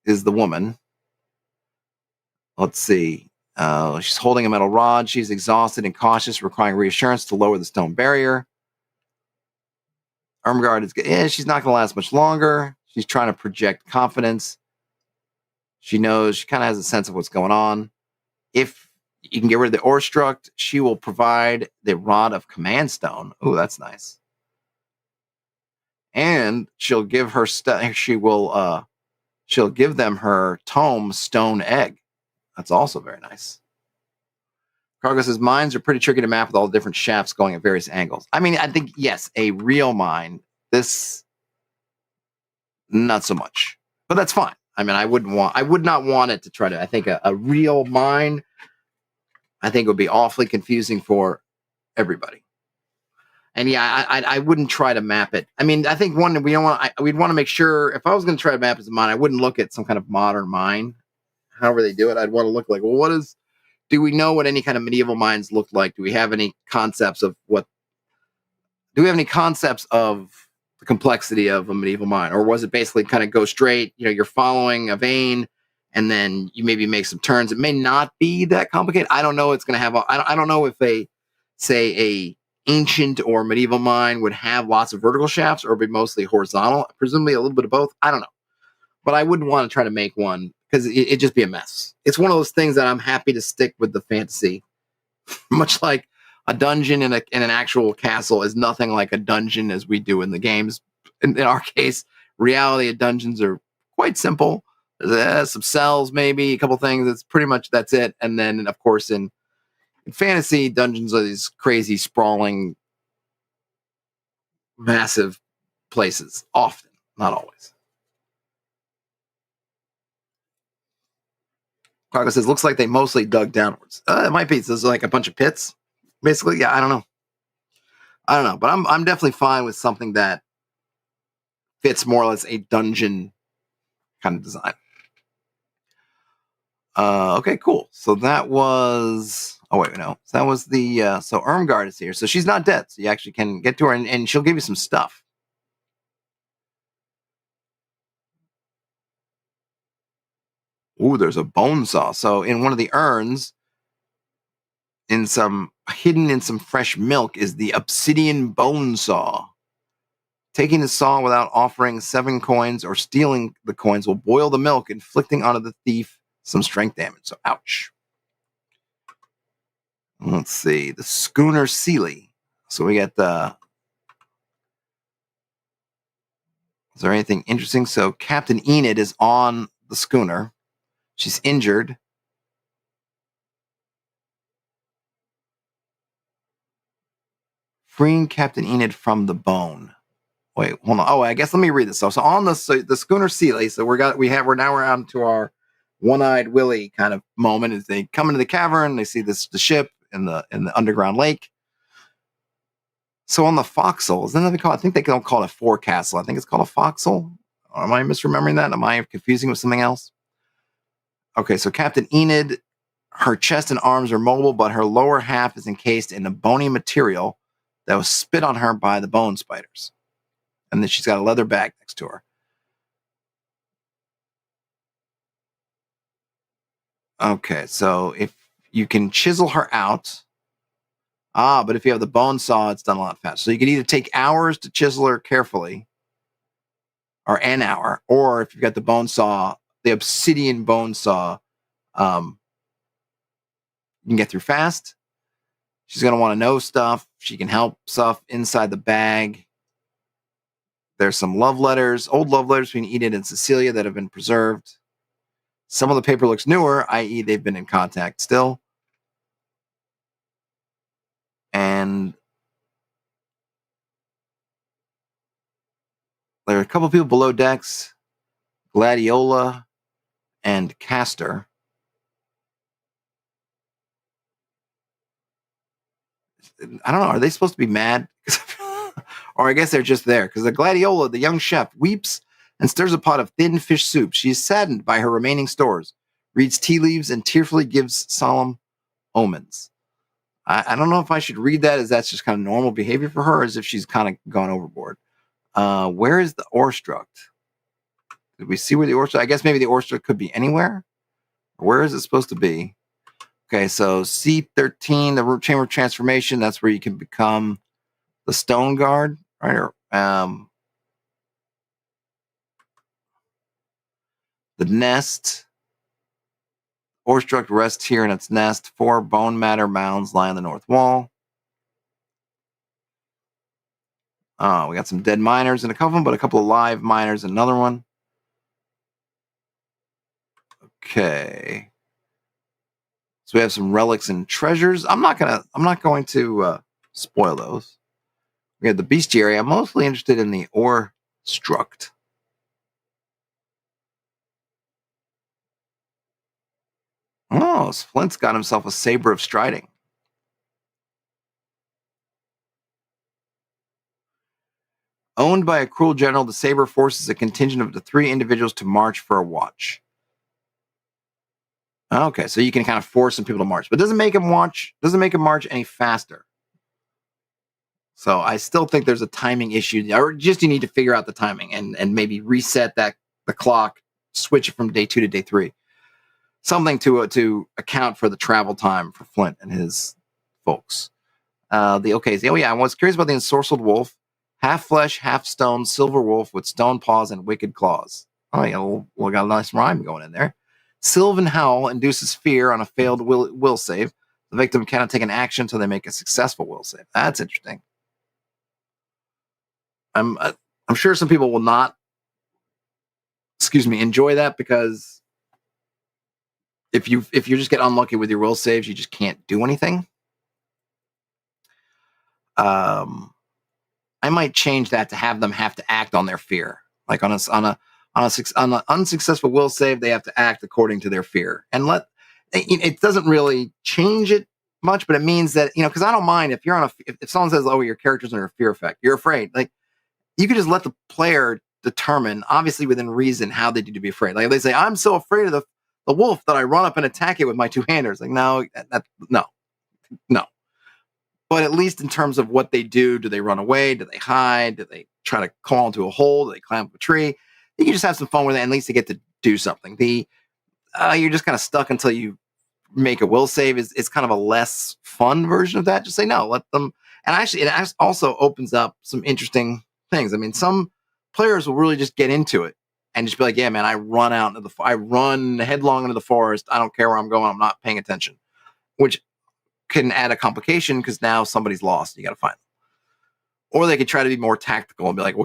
the woman. Let's see. She's holding a metal rod. She's exhausted and cautious, requiring reassurance to lower the stone barrier. Ermgard is she's not going to last much longer. She's trying to project confidence. She knows, she kind of has a sense of what's going on. If you can get rid of the Orestruck, she will provide the Rod of Command Stone. Oh, that's nice. And she'll give her she'll give them her tome Stone Egg. That's also very nice. Cargos's mines are pretty tricky to map with all the different shafts going at various angles. I mean, I think, yes, a real mine. This, not so much. But that's fine. I mean, I would not want it to try to, I think a real mine, I think would be awfully confusing for everybody. And yeah, I wouldn't try to map it. I mean, I think we'd want to make sure, if I was going to try to map it as a mine, I wouldn't look at some kind of modern mine. However they do it, I'd want to look like, well, do we know what any kind of medieval mines look like? Do we have any concepts of the complexity of a medieval mine? Or was it basically kind of go straight, you're following a vein and then you maybe make some turns? It may not be that complicated. I don't know. It's going to have, I don't know if a ancient or medieval mine would have lots of vertical shafts or be mostly horizontal, presumably a little bit of both. I don't know. But I wouldn't want to try to make one because it'd just be a mess. It's one of those things that I'm happy to stick with the fantasy, much like a dungeon in an actual castle is nothing like a dungeon as we do in the games. In our case, reality dungeons are quite simple. There's some cells, maybe a couple things. It's pretty much that's it. And then, of course, in fantasy, dungeons are these crazy, sprawling, massive places. Often, not always. Cargo says, looks like they mostly dug downwards. It might be. There's like a bunch of pits. Basically, yeah, I don't know. But I'm definitely fine with something that fits more or less a dungeon kind of design. Okay, cool. So that was... Oh, wait, no. So that was the... So Ermgard is here. So she's not dead. So you actually can get to her, and she'll give you some stuff. Ooh, there's a bone saw. So in one of the urns, hidden in some fresh milk, is the obsidian bone saw. Taking the saw without offering 7 coins or stealing the coins will boil the milk, inflicting onto the thief some strength damage. So, ouch. Let's see. The schooner Sealy. So we got the... Is there anything interesting? So Captain Enid is on the schooner. She's injured. Freeing Captain Enid from the bone. Wait, hold on. Oh, I guess let me read this. So on the schooner Sealy. So we're now on to our one-eyed Willie kind of moment as they come into the cavern. They see the ship in the underground lake. So on the forecastle, isn't that they call it? I think they don't call it a forecastle. I think it's called a forecastle. Or am I misremembering that? Am I confusing with something else? Okay, so Captain Enid, her chest and arms are mobile, but her lower half is encased in a bony material that was spit on her by the bone spiders. And then she's got a leather bag next to her. Okay, so if you can chisel her out, but if you have the bone saw, it's done a lot faster. So you can either take hours to chisel her carefully, or an hour, or if you've got the bone saw, the obsidian bone saw, you can get through fast. She's going to want to know stuff. She can help stuff inside the bag. There's some old love letters between Enid and Cecilia that have been preserved. Some of the paper looks newer, i.e. they've been in contact still. And there are a couple of people below decks, Gladiola and Castor. I don't know. Are they supposed to be mad? Or I guess they're just there. Because the Gladiola, the young chef, weeps and stirs a pot of thin fish soup. She is saddened by her remaining stores, reads tea leaves, and tearfully gives solemn omens. I don't know if I should read that as that's just kind of normal behavior for her, or as if she's kind of gone overboard. Where is the Orestruck? Did we see where the Orestruck? I guess maybe the Orestruck could be anywhere. Where is it supposed to be? Okay, so C13, the root chamber of transformation. That's where you can become the stone guard, right? Or, the nest. Orestruck rests here in its nest. 4 bone matter mounds lie on the north wall. We got some dead miners in a couple of them, but a couple of live miners in another one. Okay. So we have some relics and treasures. I'm not going to spoil those. We have the bestiary. I'm mostly interested in the Orestruck. Oh, Flint's got himself a saber of striding. Owned by a cruel general, the saber forces a contingent of up to 3 individuals to march for a watch. Okay, so you can kind of force some people to march, but doesn't make them march any faster. So I still think there's a timing issue, or just you need to figure out the timing and maybe reset the clock, switch it from day 2 to day 3. Something to account for the travel time for Flint and his folks. I was curious about the ensorcelled wolf, half flesh, half stone, silver wolf with stone paws and wicked claws. Oh yeah, we got a nice rhyme going in there. Sylvan howl induces fear on a failed will save. The victim cannot take an action until they make a successful will save. That's interesting. I'm sure some people will not, enjoy that, because if you just get unlucky with your will saves, you just can't do anything. I might change that to have them have to act on their fear, like on an unsuccessful will save, they have to act according to their fear, and it doesn't really change it much, but it means that, because I don't mind if you're if someone says, oh, your character's under a fear effect, you're afraid, like, you can just let the player determine, obviously within reason, how they need to be afraid. Like if they say, I'm so afraid of the wolf that I run up and attack it with my 2-handers. Like, no. But at least in terms of what they do they run away? Do they hide? Do they try to crawl into a hole? Do they climb up a tree? You can just have some fun with it, and at least they get to do something. You're just kind of stuck until you make a will save is kind of a less fun version of that. Just say no, let them. And actually, it also opens up some interesting things. I mean, some players will really just get into it and just be like, yeah, man, I run headlong into the forest. I don't care where I'm going. I'm not paying attention, which can add a complication because now somebody's lost. You got to find them. Or they could try to be more tactical and be like,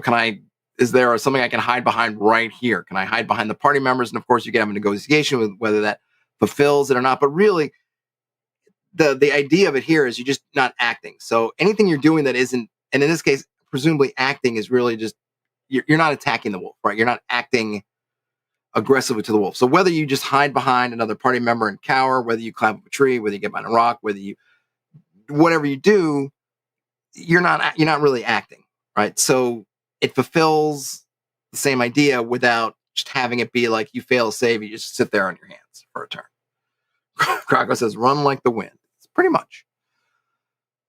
is there something I can hide behind right here? Can I hide behind the party members? And of course, you can have a negotiation with whether that fulfills it or not. But really, the idea of it here is you're just not acting. So anything you're doing that isn't, and in this case, presumably acting is really just, you're not attacking the wolf, right? You're not acting aggressively to the wolf. So whether you just hide behind another party member and cower, whether you climb up a tree, whether you get behind a rock, whatever you do, you're not really acting, right? So it fulfills the same idea without just having it be like you fail a save, you just sit there on your hands for a turn. Krakow says, run like the wind. It's pretty much.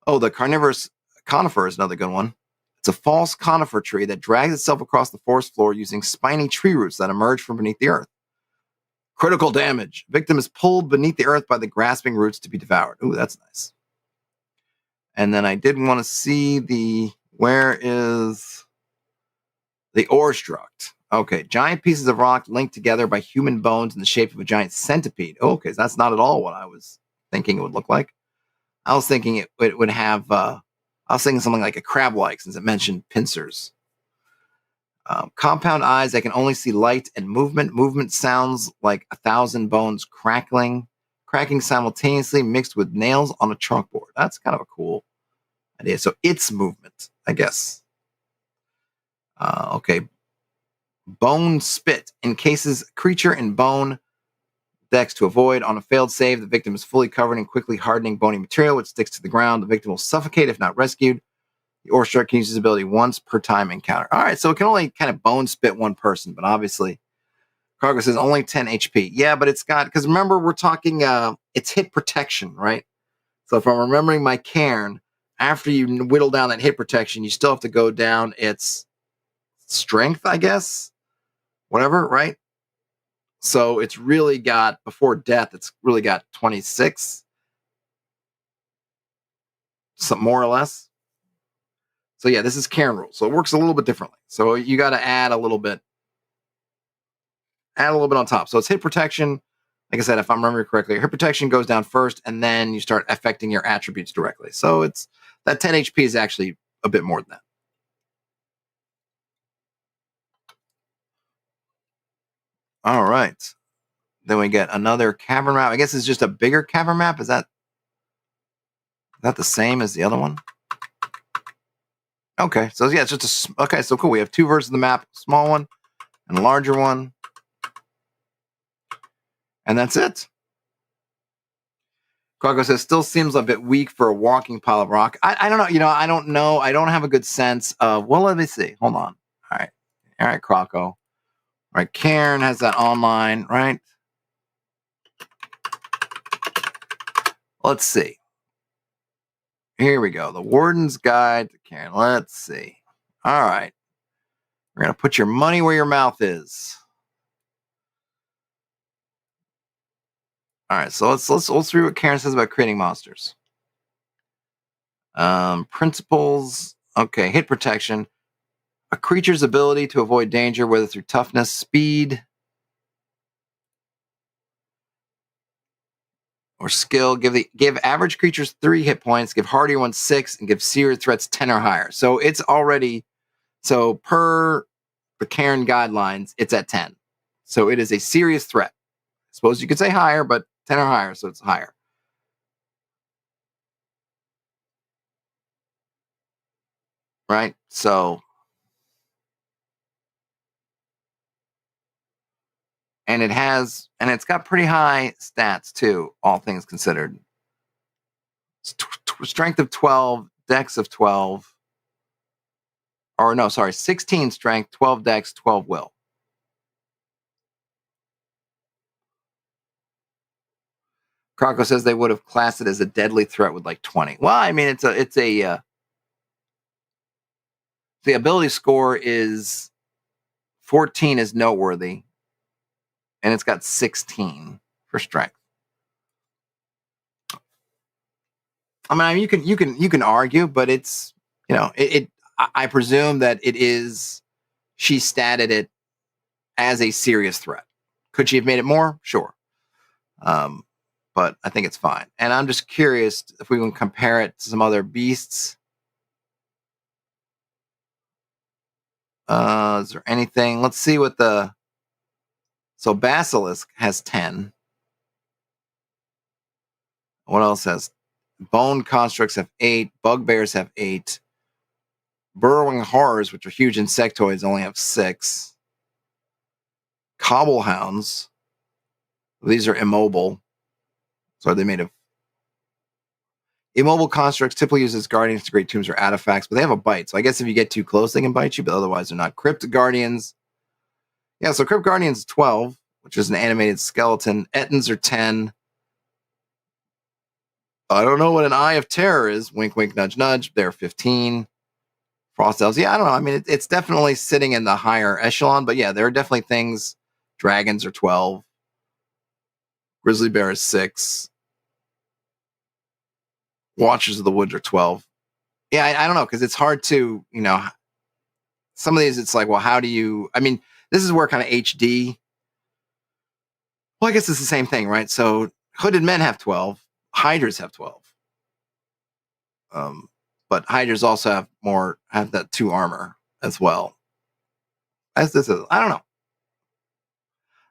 Oh, the carnivorous conifer is another good one. It's a false conifer tree that drags itself across the forest floor using spiny tree roots that emerge from beneath the earth. Critical damage. Victim is pulled beneath the earth by the grasping roots to be devoured. Ooh, that's nice. And then I did want to see where is the Orestruck? Okay, giant pieces of rock linked together by human bones in the shape of a giant centipede. Oh, okay, so that's not at all what I was thinking it would look like. I was thinking it would have, I was thinking something like a crab-like since it mentioned pincers. Compound eyes that can only see light and movement. Movement sounds like 1,000 bones cracking simultaneously mixed with nails on a chalkboard. That's kind of a cool idea. So it's movement, I guess. Okay. Bone spit encases creature in bone. Dex to avoid. On a failed save, the victim is fully covered in quickly hardening bony material, which sticks to the ground. The victim will suffocate if not rescued. The Orestruck can use his ability once per time encounter. All right, so it can only kind of bone spit one person, but obviously, Cargo says only 10 HP. Yeah, but it's got, because remember, we're talking, it's hit protection, right? So if I'm remembering my Cairn, after you whittle down that hit protection, you still have to go down its strength, I guess. Whatever, right? So it's really got, before death, it's really got 26. Some more or less. So yeah, this is Cairn rule. So it works a little bit differently. So you got to add a little bit on top. So it's hit protection. Like I said, if I'm remembering correctly, hit protection goes down first, and then you start affecting your attributes directly. So it's that 10 HP is actually a bit more than that. All right. Then we get another cavern map. I guess it's just a bigger cavern map. Is that the same as the other one? Okay, so yeah, it's just okay. So cool. We have two versions of the map: small one and a larger one, and that's it. Quago says, still seems a bit weak for a walking pile of rock. I don't know. I don't know. I don't have a good sense of, well, let me see. Hold on. All right, Croco. All right, Cairn has that online, right? Let's see. Here we go. The Warden's Guide to Cairn. Let's see. All right. We're going to put your money where your mouth is. All right, so let's read what Cairn says about creating monsters. Principles. Okay, hit protection. A creature's ability to avoid danger, whether through toughness, speed, or skill. Give average creatures 3 hit points, give hardier ones 6, and give serious threats 10 or higher. So it's already, so per the Cairn guidelines, it's at 10. So it is a serious threat. I suppose you could say higher, but 10 or higher, so it's higher. Right? So, and it's got pretty high stats too, all things considered. Strength of 12, dex of 12. Or no, sorry, 16 strength, 12 dex, 12 will. Croco says they would have classed it as a deadly threat with like 20. Well, I mean, the ability score is 14 is noteworthy, and it's got 16 for strength. I mean, you can argue, but it's, I presume that it is, she statted it as a serious threat. Could she have made it more? Sure. But but I think it's fine. And I'm just curious if we can compare it to some other beasts. Is there anything? Let's see what the... So Basilisk has 10. What else has? Bone constructs have 8. Bugbears have 8. Burrowing horrors, which are huge insectoids, only have 6. Cobblehounds. These are immobile. So are they made of... Immobile constructs typically use as guardians to create tombs or artifacts, but they have a bite. So I guess if you get too close, they can bite you, but otherwise they're not. Crypt Guardians. Yeah, so Crypt Guardians is 12, which is an animated skeleton. Ettins are 10. I don't know what an Eye of Terror is. Wink, wink, nudge, nudge. They're 15. Frost Elves. Yeah, I don't know. I mean, it's definitely sitting in the higher echelon, but yeah, there are definitely things. Dragons are 12. Grizzly Bear is 6. Watchers of the Woods are 12. Yeah, I don't know, because it's hard to, some of these, it's like, well, how do you... I mean, this is where kind of HD... Well, I guess it's the same thing, right? So Hooded Men have 12. Hydras have 12. But Hydras also have that 2 armor as well. As this is, I don't know.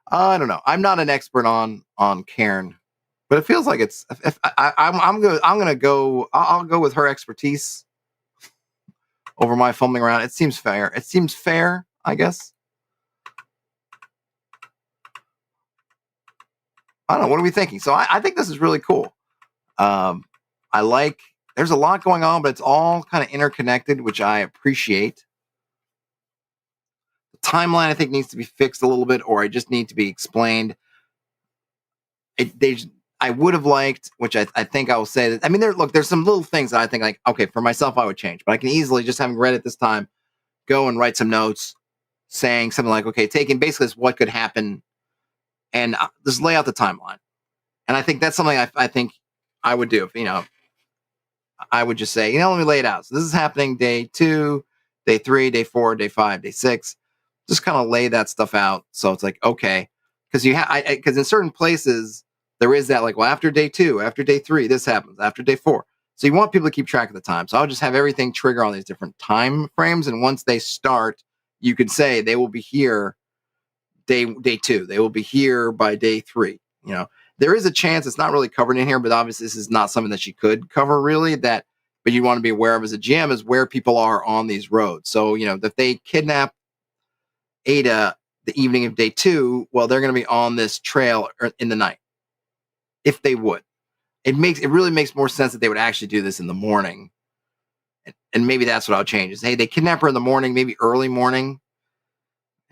I don't know. I'm not an expert on Cairn, but it feels like it's... I'm gonna go... I'll go with her expertise over my fumbling around. It seems fair. It seems fair, I guess. I don't know. What are we thinking? So I think this is really cool. I like... There's a lot going on, but it's all kind of interconnected, which I appreciate. The timeline, I think, needs to be fixed a little bit, or I just need to be explained. I would have liked, which I think I will say that... I mean, there's some little things that I think, like, okay, for myself, I would change, but I can easily, just having read it this time, go and write some notes saying something like, okay, taking basically what could happen and just lay out the timeline. And I think that's something I think I would do. I would just say, let me lay it out. So this is happening day 2, day 3, day 4, day 5, day 6. Just kind of lay that stuff out. So it's like, okay, because because in certain places there is that, like, well, after day 2, after day 3, this happens, after day 4. So you want people to keep track of the time. So I'll just have everything trigger on these different time frames, and once they start, you can say they will be here day 2. They will be here by day 3. There is a chance it's not really covered in here, but obviously this is not something that she could cover really. But you want to be aware of as a GM is where people are on these roads. So if they kidnap Ada the evening of day 2, well, they're going to be on this trail in the night. If they would, it really makes more sense that they would actually do this in the morning. And maybe that's what I'll change is, hey, they kidnap her in the morning, maybe early morning.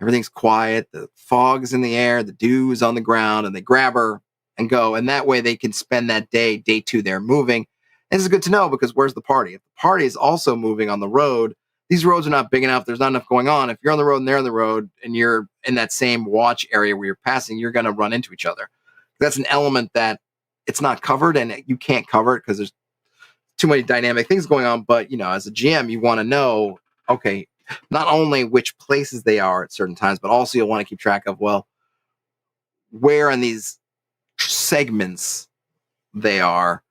Everything's quiet. The fog's in the air. The dew is on the ground, and they grab her and go. And that way they can spend that day 2, they're moving. And this is good to know, because where's the party? If the party is also moving on the road, these roads are not big enough. There's not enough going on. If you're on the road and they're on the road and you're in that same watch area where you're passing, you're going to run into each other. That's an element that it's not covered, and you can't cover it because there's too many dynamic things going on. But, as a GM, you want to know, okay, not only which places they are at certain times, but also you'll want to keep track of, well, where in these segments they are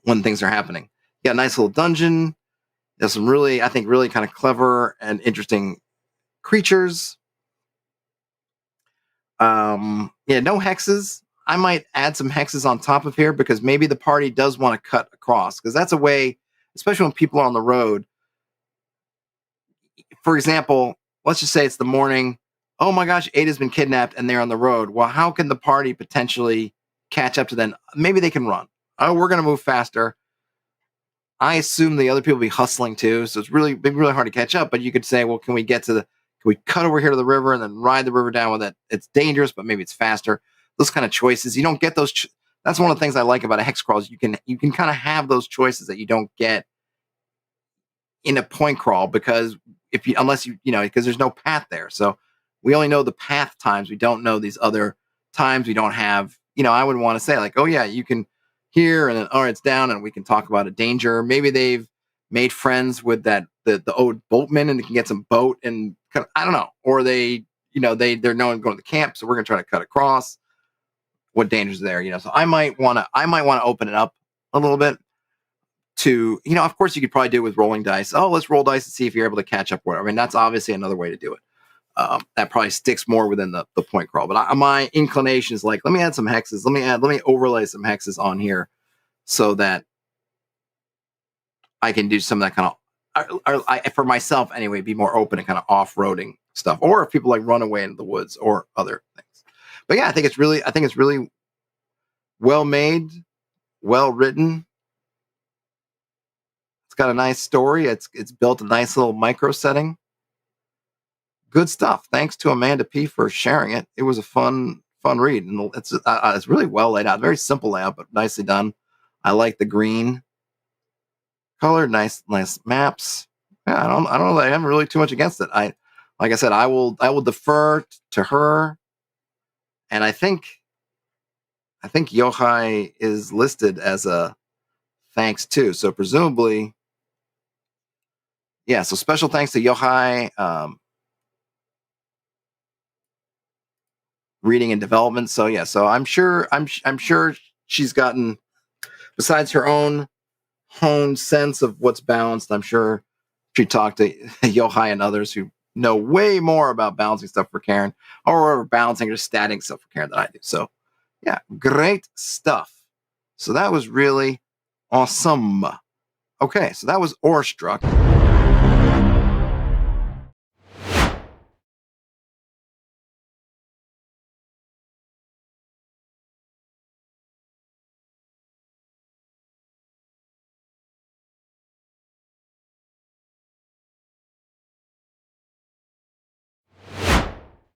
when things are happening. You got a nice little dungeon. There's some really kind of clever and interesting creatures. No hexes. I might add some hexes on top of here, because maybe the party does want to cut across, because that's a way, especially when people are on the road. For example, let's just say it's the morning. Oh my gosh, Ada's been kidnapped and they're on the road. Well, how can the party potentially catch up to them? Maybe they can run. Oh, we're going to move faster. I assume the other people will be hustling too, so it's really hard to catch up. But you could say, well, can we cut over here to the river and then ride the river down with it? It's dangerous, but maybe it's faster. Those kind of choices. You don't get those. That's one of the things I like about a hex crawl is you can kind of have those choices that you don't get in a point crawl, because unless because there's no path there. So we only know the path times. We don't know these other times. We don't have, I would want to say, like, oh yeah, you can here, and then, all right, it's down, and we can talk about a danger. Maybe they've made friends with the old boatman, and they can get some boat, and I don't know. Or they're known going to the camp, so we're going to try to cut across. what dangers are there. You know, so I might want to open it up a little bit to, you know, of course you could probably do it with rolling dice. Oh, let's roll dice and see if you're able to catch up. Whatever. I mean, that's obviously another way to do it. That probably sticks more within the point crawl. But my inclination is like, let me add some hexes. Let me overlay some hexes on here so that I can do some of that kind of, for myself anyway, be more open and kind of off-roading stuff. Or if people like run away into the woods or other things. But yeah, I think it's really well made, well written. It's got a nice story. It's built a nice little micro setting. Good stuff. Thanks to Amanda P for sharing it. It was a fun read, and it's really well laid out. Very simple layout, but nicely done. I like the green color. Nice maps. Yeah, I don't know that I have really too much against it. Like I said, I will defer to her, and I think Yochai is listed as a thanks too. So presumably, yeah. So special thanks to Yochai. Reading and development. So yeah, so I'm sure she's gotten, besides her own honed sense of what's balanced, I'm sure she talked to Yochai and others who know way more about balancing stuff for Cairn, or balancing or statting stuff for Cairn than I do. So yeah, great stuff. So that was really awesome. Okay, so that was Orestruck.